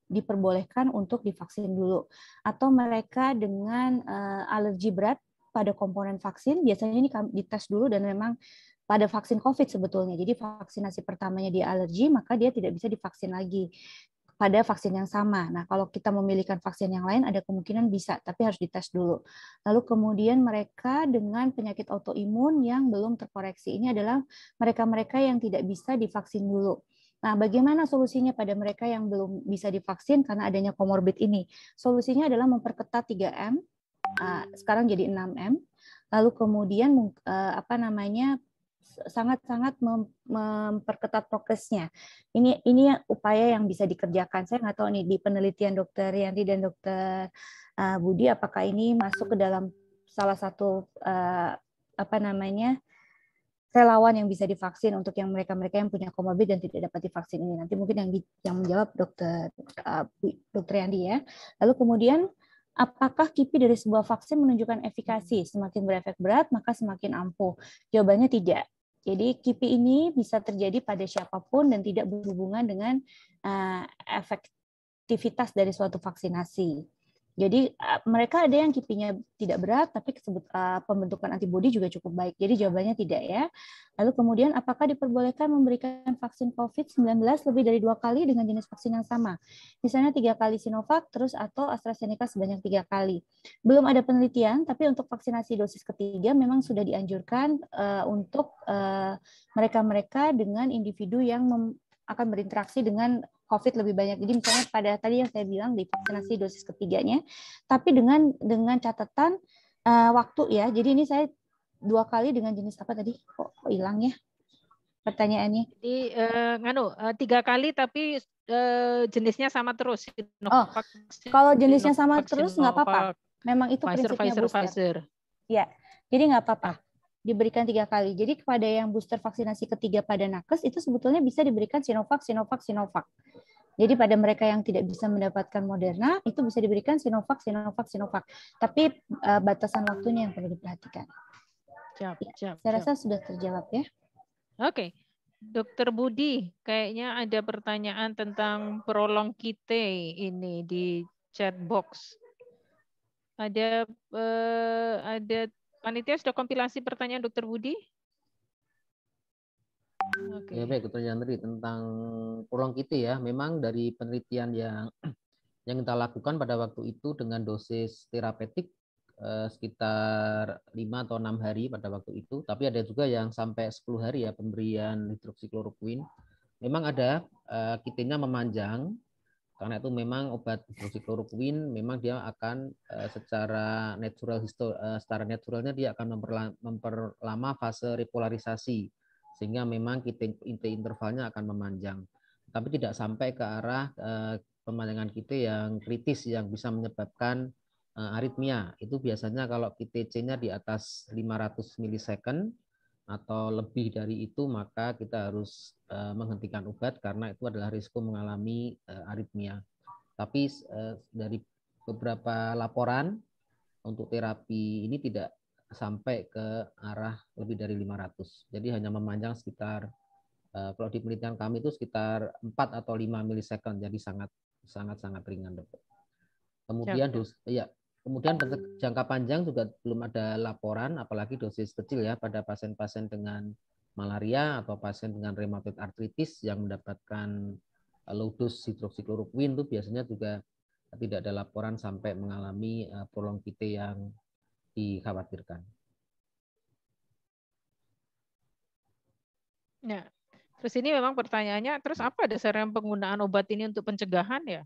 diperbolehkan untuk divaksin dulu. Atau mereka dengan alergi berat pada komponen vaksin, biasanya ini dites dulu dan memang pada vaksin COVID sebetulnya. Jadi vaksinasi pertamanya dia alergi, maka dia tidak bisa divaksin lagi pada vaksin yang sama. Nah, kalau kita memilihkan vaksin yang lain, ada kemungkinan bisa, tapi harus dites dulu. Lalu kemudian mereka dengan penyakit autoimun yang belum terkoreksi. Ini adalah mereka-mereka yang tidak bisa divaksin dulu. Nah, bagaimana solusinya pada mereka yang belum bisa divaksin karena adanya komorbid ini? Solusinya adalah memperketat 3M, sekarang jadi 6M. Lalu kemudian sangat-sangat memperketat prokesnya. Ini upaya yang bisa dikerjakan. Saya nggak tahu nih di penelitian Dr. Yanti dan Dr. Budi apakah ini masuk ke dalam salah satu relawan yang bisa divaksin untuk yang mereka yang punya komorbid dan tidak dapat divaksin ini. Nanti mungkin yang menjawab Dr. Yanti ya. Lalu kemudian apakah KIPI dari sebuah vaksin menunjukkan efikasi? Semakin berefek berat, maka semakin ampuh. Jawabannya tidak. Jadi KIPI ini bisa terjadi pada siapapun dan tidak berhubungan dengan efektivitas dari suatu vaksinasi. Jadi mereka ada yang KIPI-nya tidak berat, tapi pembentukan antibodi juga cukup baik. Jadi jawabannya tidak ya. Lalu kemudian apakah diperbolehkan memberikan vaksin COVID-19 lebih dari 2 kali dengan jenis vaksin yang sama? Misalnya 3 kali Sinovac, terus atau AstraZeneca sebanyak 3 kali. Belum ada penelitian, tapi untuk vaksinasi dosis ketiga memang sudah dianjurkan untuk mereka-mereka dengan individu yang akan berinteraksi dengan COVID lebih banyak. Jadi misalnya pada tadi yang saya bilang di vaksinasi dosis ketiganya, tapi dengan catatan waktu ya. Jadi ini saya 2 kali dengan jenis apa tadi? Kok hilang ya pertanyaannya? Jadi 3 kali tapi jenisnya sama terus. Kalau jenisnya sama terus nggak apa-apa. Memang itu prinsipnya booster. Ya, jadi nggak apa-apa. Diberikan 3 kali. Jadi kepada yang booster vaksinasi ketiga pada nakes itu sebetulnya bisa diberikan Sinovac. Jadi pada mereka yang tidak bisa mendapatkan Moderna itu bisa diberikan Sinovac. Tapi batasan waktunya yang perlu diperhatikan. Saya rasa sudah terjawab ya. Oke. Dokter Budi, kayaknya ada pertanyaan tentang prolong kite ini di chat box. Ada panitia sudah kompilasi pertanyaan Dokter Budi? Oke. Ya, baik, Dr. Yandri, tentang prolong kite ya, memang dari penelitian yang kita lakukan pada waktu itu dengan dosis terapeutik sekitar 5 atau 6 hari pada waktu itu, tapi ada juga yang sampai 10 hari ya pemberian hidroksikloroquine. Memang ada kitenya memanjang, karena itu memang obat hidroksikloroquine memang dia akan secara naturalnya dia akan memperlama fase repolarisasi, sehingga memang kite intervalnya akan memanjang, tapi tidak sampai ke arah pemanjangan kite yang kritis yang bisa menyebabkan aritmia. Itu biasanya kalau QTC-nya di atas 500 milisecond atau lebih dari itu, maka kita harus menghentikan obat karena itu adalah risiko mengalami aritmia. Tapi dari beberapa laporan untuk terapi ini tidak sampai ke arah lebih dari 500. Jadi hanya memanjang sekitar, kalau di penelitian kami itu sekitar 4 atau 5 milisecond. Jadi sangat ringan, Dokter. Kemudian kemudian jangka panjang juga belum ada laporan, apalagi dosis kecil ya pada pasien-pasien dengan malaria atau pasien dengan rheumatoid arthritis yang mendapatkan low dose hidroksikloroquine itu biasanya juga tidak ada laporan sampai mengalami prolong kite yang dikhawatirkan. Nah, terus ini memang pertanyaannya, terus apa dasarnya penggunaan obat ini untuk pencegahan ya?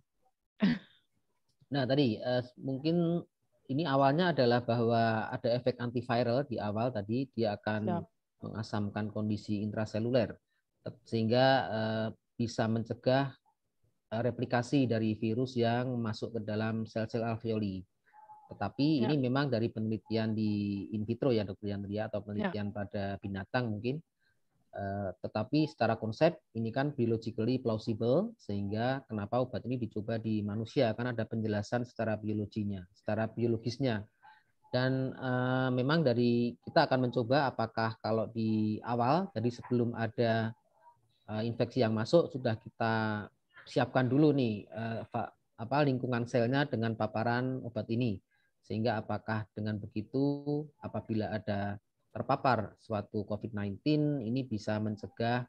Nah tadi mungkin ini awalnya adalah bahwa ada efek antiviral di awal tadi, dia akan mengasamkan kondisi intraseluler sehingga bisa mencegah replikasi dari virus yang masuk ke dalam sel-sel alveoli. Tetapi ini memang dari penelitian di in vitro ya Dr. Yandria, atau penelitian pada binatang mungkin. Tetapi secara konsep ini kan biologically plausible, sehingga kenapa obat ini dicoba di manusia, karena ada penjelasan secara biologinya, secara biologisnya. Dan memang dari kita akan mencoba apakah kalau di awal, jadi sebelum ada infeksi yang masuk, sudah kita siapkan dulu nih lingkungan selnya dengan paparan obat ini, sehingga apakah dengan begitu apabila ada terpapar suatu COVID-19 ini bisa mencegah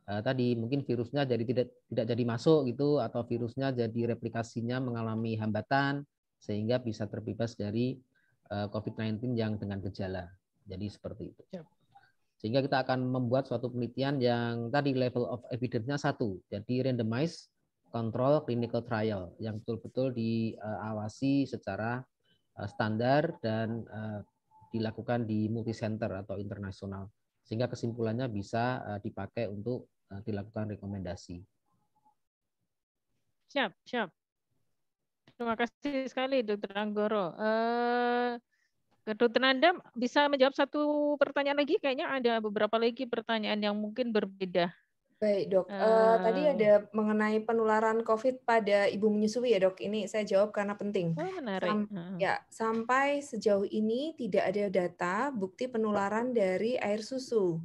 tadi mungkin virusnya jadi tidak jadi masuk gitu, atau virusnya jadi replikasinya mengalami hambatan sehingga bisa terbebas dari COVID-19 yang dengan gejala. Jadi seperti itu. Sehingga kita akan membuat suatu penelitian yang tadi level of evidence-nya 1. Jadi randomized control clinical trial yang betul-betul diawasi secara standar dan dilakukan di multicenter atau internasional. Sehingga kesimpulannya bisa dipakai untuk dilakukan rekomendasi. Siap. Terima kasih sekali Dr. Anggoro. Dr. Nanda bisa menjawab satu pertanyaan lagi? Kayaknya ada beberapa lagi pertanyaan yang mungkin berbeda. Baik dok, tadi ada mengenai penularan COVID pada ibu menyusui ya dok. Ini saya jawab karena penting. Menarik. Sampai sejauh ini tidak ada data bukti penularan dari air susu.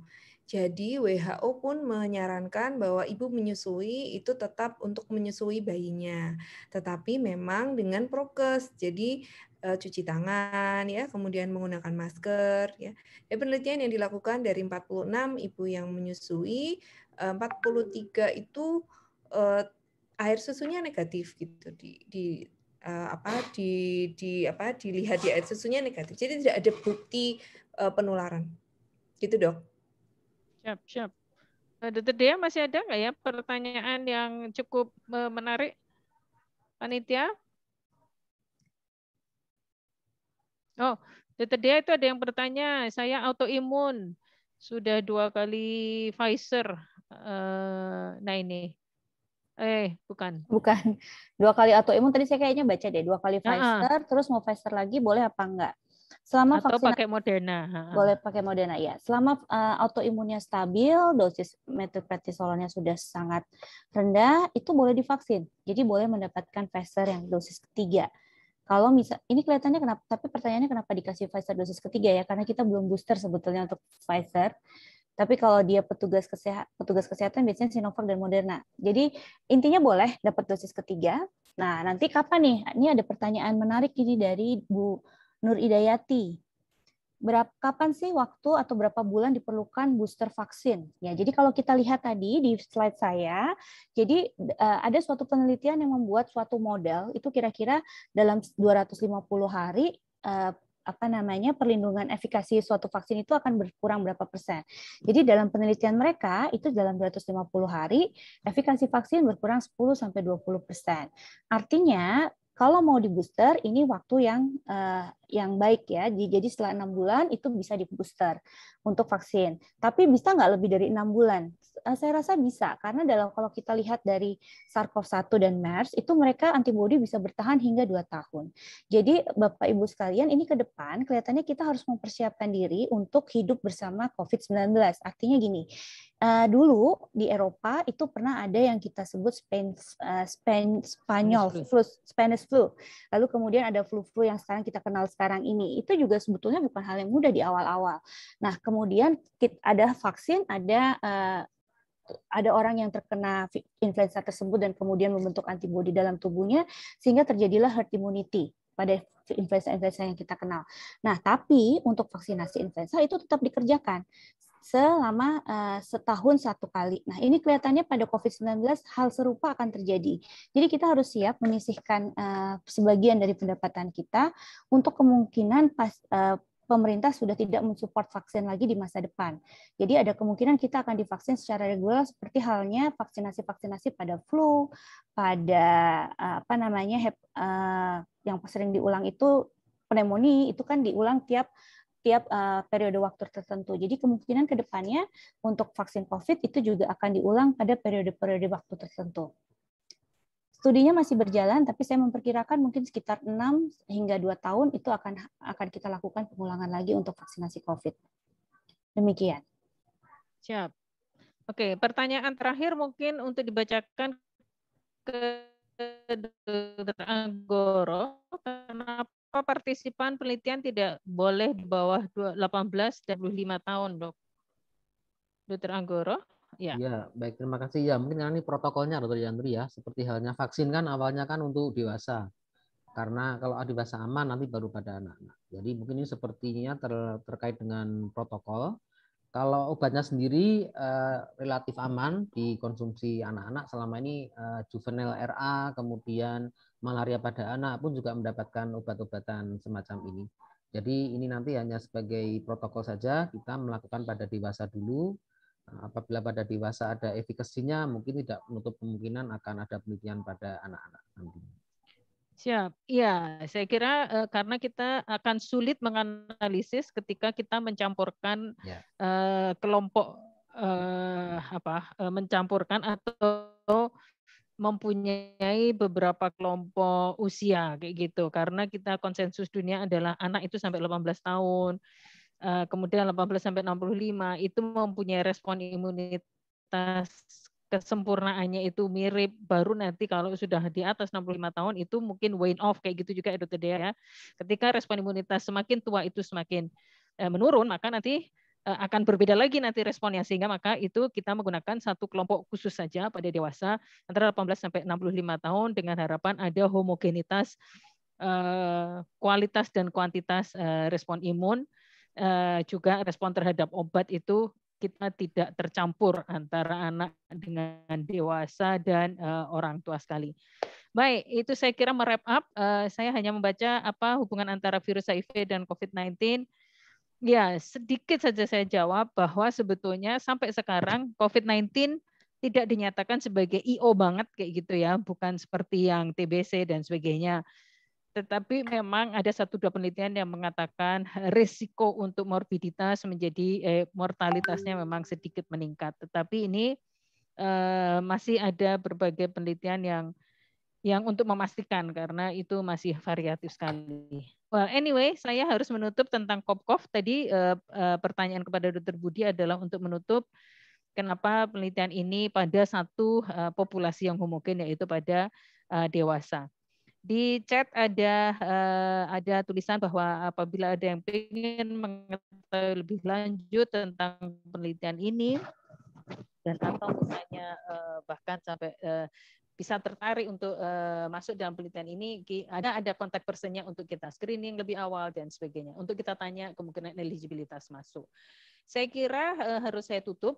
Jadi WHO pun menyarankan bahwa ibu menyusui itu tetap untuk menyusui bayinya. Tetapi memang dengan prokes, jadi cuci tangan, ya, kemudian menggunakan masker. Ya. Penelitian yang dilakukan dari 46 ibu yang menyusui, 43 itu air susunya negatif gitu dilihat di air susunya negatif. Jadi tidak ada bukti penularan. Gitu, Dok. Siap. Dr. Dea masih ada nggak ya pertanyaan yang cukup menarik? Panitia? Oh, Dr. Dea itu ada yang bertanya, saya autoimun. Sudah 2 kali Pfizer. Nah ini. Bukan. 2 kali autoimun tadi saya kayaknya baca deh. 2 kali Pfizer, terus mau Pfizer lagi boleh apa enggak? Selama atau vaksin pakai Moderna. Boleh pakai Moderna ya. Selama autoimunnya stabil, dosis metoprednisolonnya sudah sangat rendah, itu boleh divaksin. Jadi boleh mendapatkan Pfizer yang dosis ketiga. Kalau ini kelihatannya kenapa, tapi pertanyaannya kenapa dikasih Pfizer dosis ketiga ya? Karena kita belum booster sebetulnya untuk Pfizer. Tapi kalau dia petugas kesehatan biasanya Sinovac dan Moderna. Jadi intinya boleh dapat dosis ketiga. Nah, nanti kapan nih? Ini ada pertanyaan menarik ini dari Bu Nur Idayati. Kapan sih waktu atau berapa bulan diperlukan booster vaksin? Ya, jadi kalau kita lihat tadi di slide saya, jadi ada suatu penelitian yang membuat suatu model itu kira-kira dalam 250 hari perlindungan efikasi suatu vaksin itu akan berkurang berapa persen. Jadi dalam penelitian mereka itu dalam 250 hari efikasi vaksin berkurang 10-20%. Artinya kalau mau di booster, ini waktu yang baik ya. Jadi setelah 6 bulan itu bisa di booster untuk vaksin. Tapi bisa nggak lebih dari 6 bulan? Saya rasa bisa, karena kalau kita lihat dari SARS-CoV-1 dan MERS, itu mereka antibodi bisa bertahan hingga 2 tahun. Jadi Bapak Ibu sekalian, ini ke depan kelihatannya kita harus mempersiapkan diri untuk hidup bersama COVID-19. Artinya gini, dulu di Eropa itu pernah ada yang kita sebut Spanish flu. Lalu kemudian ada flu yang sekarang kita kenal sekarang ini. Itu juga sebetulnya bukan hal yang mudah di awal-awal. Nah, kemudian ada vaksin, ada orang yang terkena influenza tersebut dan kemudian membentuk antibodi dalam tubuhnya sehingga terjadilah herd immunity pada influenza yang kita kenal. Nah, tapi untuk vaksinasi influenza itu tetap dikerjakan selama setahun 1 kali. Nah, ini kelihatannya pada COVID-19 hal serupa akan terjadi. Jadi kita harus siap menyisihkan sebagian dari pendapatan kita untuk kemungkinan pemerintah sudah tidak mensupport vaksin lagi di masa depan. Jadi ada kemungkinan kita akan divaksin secara reguler seperti halnya vaksinasi pada flu, pada yang sering diulang itu pneumonia itu kan diulang tiap periode waktu tertentu. Jadi kemungkinan ke depannya untuk vaksin COVID itu juga akan diulang pada periode-periode waktu tertentu. Studinya masih berjalan, tapi saya memperkirakan mungkin sekitar 6 hingga 2 tahun itu akan kita lakukan pengulangan lagi untuk vaksinasi COVID. Demikian. Siap. Oke, pertanyaan terakhir mungkin untuk dibacakan ke Dr. Anggoro. Kenapa partisipan penelitian tidak boleh di bawah 18 dan 25 tahun, Dok? Dr. Anggoro? Ya. Ya, baik, terima kasih. Ya, mungkin ini protokolnya, Dr. Yandri ya. Seperti halnya vaksin kan awalnya kan untuk dewasa. Karena kalau dewasa aman nanti baru pada anak-anak. Jadi mungkin ini sepertinya terkait dengan protokol. Kalau obatnya sendiri relatif aman dikonsumsi anak-anak selama ini juvenile RA, kemudian malaria pada anak pun juga mendapatkan obat-obatan semacam ini. Jadi ini nanti hanya sebagai protokol saja, kita melakukan pada dewasa dulu. Apabila pada dewasa ada efikasinya, mungkin tidak menutup kemungkinan akan ada penelitian pada anak-anak nanti. Siap. Iya, saya kira karena kita akan sulit menganalisis ketika kita mencampurkan kelompok mencampurkan atau mempunyai beberapa kelompok usia kayak gitu. Karena kita konsensus dunia adalah anak itu sampai 18 tahun. Kemudian 18 sampai 65 itu mempunyai respon imunitas kesempurnaannya itu mirip, baru nanti kalau sudah di atas 65 tahun itu mungkin wane off kayak gitu juga ya Dr. Dea ya. Ketika respon imunitas semakin tua itu semakin menurun, maka nanti akan berbeda lagi nanti responnya, sehingga maka itu kita menggunakan satu kelompok khusus saja pada dewasa antara 18 sampai 65 tahun dengan harapan ada homogenitas kualitas dan kuantitas respon imun, juga respon terhadap obat itu kita tidak tercampur antara anak dengan dewasa dan orang tua sekali. Baik, itu saya kira merap up. Saya hanya membaca apa hubungan antara virus HIV dan COVID-19. Ya, sedikit saja saya jawab bahwa sebetulnya sampai sekarang COVID-19 tidak dinyatakan sebagai IO banget kayak gitu ya, bukan seperti yang TBC dan sebagainya. Tetapi memang ada 1-2 penelitian yang mengatakan risiko untuk morbiditas menjadi mortalitasnya memang sedikit meningkat. Tetapi ini masih ada berbagai penelitian yang untuk memastikan karena itu masih variatif sekali. Well, anyway, saya harus menutup tentang COP-COV. Tadi pertanyaan kepada Dr. Budi adalah untuk menutup kenapa penelitian ini pada satu populasi yang homogen yaitu pada dewasa. Di chat ada tulisan bahwa apabila ada yang ingin mengetahui lebih lanjut tentang penelitian ini dan atau misalnya bahkan sampai bisa tertarik untuk masuk dalam penelitian ini, ada kontak personnya untuk kita screening lebih awal dan sebagainya. Untuk kita tanya kemungkinan eligibilitas masuk. Saya kira harus saya tutup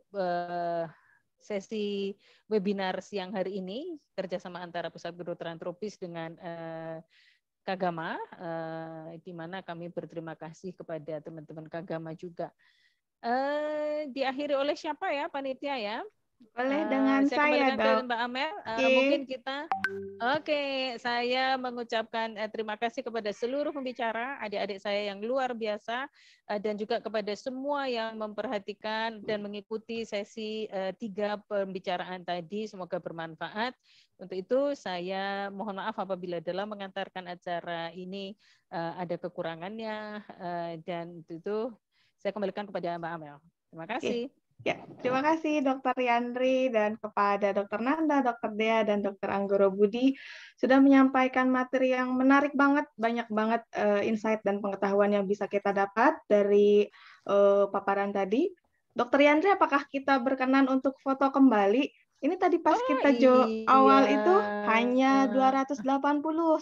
sesi webinar siang hari ini kerjasama antara Pusat Kedokteran Tropis dengan Kagama, di mana kami berterima kasih kepada teman-teman Kagama juga. Diakhiri oleh siapa ya panitia ya? Boleh dengan saya kembalikan Dok. ke Mbak Amel. Okay. Mungkin kita saya mengucapkan terima kasih kepada seluruh pembicara, adik-adik saya yang luar biasa, dan juga kepada semua yang memperhatikan dan mengikuti sesi 3 pembicaraan tadi. Semoga bermanfaat. Untuk itu saya mohon maaf apabila dalam mengantarkan acara ini ada kekurangannya, dan itu saya kembalikan kepada Mbak Amel. Terima kasih. Ya, terima kasih Dr. Yandri dan kepada Dr. Nanda, Dr. Dea, dan Dr. Anggoro Budi sudah menyampaikan materi yang menarik banget, banyak banget insight dan pengetahuan yang bisa kita dapat dari paparan tadi. Dr. Yandri, apakah kita berkenan untuk foto kembali? Ini tadi pas kita awal itu hanya 280,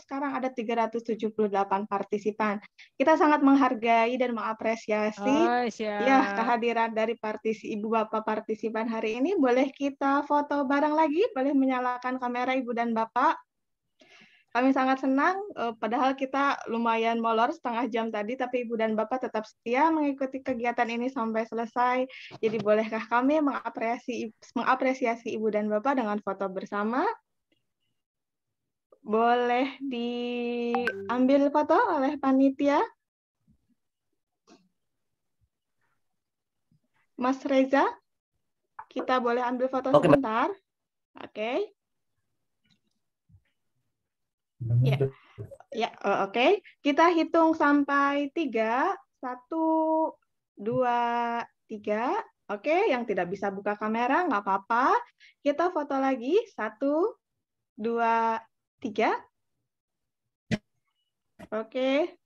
sekarang ada 378 partisipan. Kita sangat menghargai dan mengapresiasi kehadiran dari Ibu Bapak partisipan hari ini. Boleh kita foto bareng lagi? Boleh menyalakan kamera Ibu dan Bapak? Kami sangat senang, padahal kita lumayan molor setengah jam tadi, tapi Ibu dan Bapak tetap setia mengikuti kegiatan ini sampai selesai. Jadi bolehkah kami mengapresiasi Ibu dan Bapak dengan foto bersama? boleh diambil foto oleh panitia. Mas Reza, kita boleh ambil foto sebentar. Oke. Ya, ya, oke. Kita hitung sampai 3. 1, 2, 3. Oke, yang tidak bisa buka kamera nggak apa-apa. Kita foto lagi. 1, 2, 3. Oke,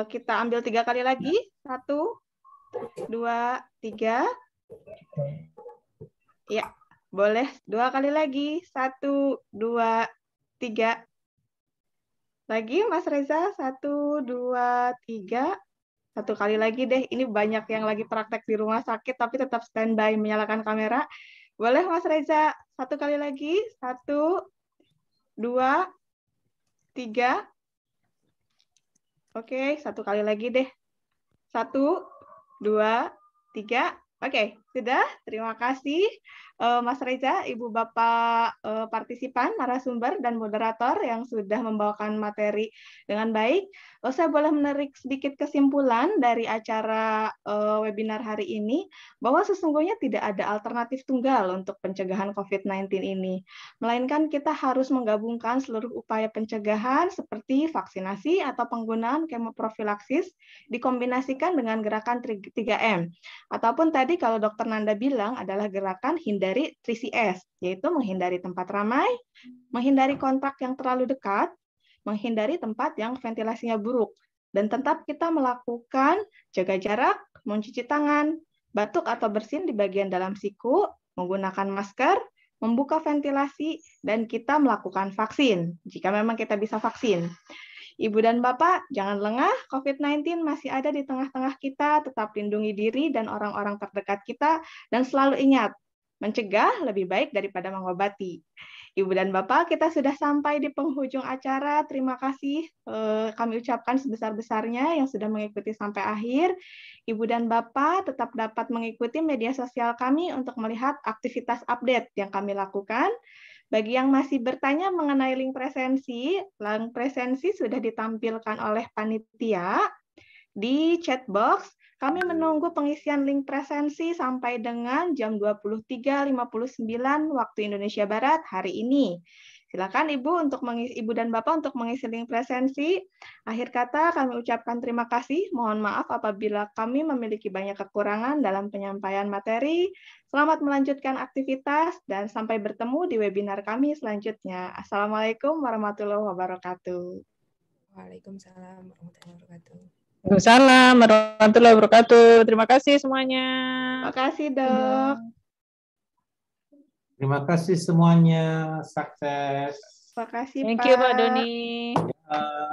kita ambil 3 kali lagi. 1, 2, 3. Ya, boleh 2 kali lagi. 1, 2, 3. Lagi, Mas Reza. 1, 2, 3. 1 kali lagi deh. Ini banyak yang lagi praktek di rumah sakit, tapi tetap standby menyalakan kamera. Boleh, Mas Reza. 1 kali lagi. 1, 2, 3. Oke, 1 kali lagi deh. 1, 2, 3. Oke, sudah. Terima kasih Mas Reza, Ibu Bapak partisipan, narasumber, dan moderator yang sudah membawakan materi dengan baik. Saya boleh menarik sedikit kesimpulan dari acara webinar hari ini, bahwa sesungguhnya tidak ada alternatif tunggal untuk pencegahan COVID-19 ini. Melainkan kita harus menggabungkan seluruh upaya pencegahan seperti vaksinasi atau penggunaan kemoprofilaksis dikombinasikan dengan gerakan 3M. Ataupun tadi kalau Dr. Nanda bilang adalah gerakan hindari 3CS, yaitu menghindari tempat ramai, menghindari kontak yang terlalu dekat, menghindari tempat yang ventilasinya buruk, dan tetap kita melakukan jaga jarak, mencuci tangan, batuk atau bersin di bagian dalam siku, menggunakan masker, membuka ventilasi, dan kita melakukan vaksin, jika memang kita bisa vaksin. Ibu dan Bapak, jangan lengah, COVID-19 masih ada di tengah-tengah kita, tetap lindungi diri dan orang-orang terdekat kita, dan selalu ingat, mencegah lebih baik daripada mengobati. Ibu dan Bapak, kita sudah sampai di penghujung acara. Terima kasih kami ucapkan sebesar-besarnya yang sudah mengikuti sampai akhir. Ibu dan Bapak tetap dapat mengikuti media sosial kami untuk melihat aktivitas update yang kami lakukan. Bagi yang masih bertanya mengenai link presensi sudah ditampilkan oleh panitia di chat box. Kami menunggu pengisian link presensi sampai dengan jam 23.59 waktu Indonesia Barat hari ini. Silakan Ibu dan Bapak untuk mengisi link presensi. Akhir kata kami ucapkan terima kasih. Mohon maaf apabila kami memiliki banyak kekurangan dalam penyampaian materi. Selamat melanjutkan aktivitas dan sampai bertemu di webinar kami selanjutnya. Assalamualaikum warahmatullahi wabarakatuh. Waalaikumsalam warahmatullahi wabarakatuh. Waalaikumsalam warahmatullahi wabarakatuh. Terima kasih semuanya. Terima kasih, Dok. Terima kasih semuanya. Sukses. Terima kasih, Thank Pak. you, Pak Doni.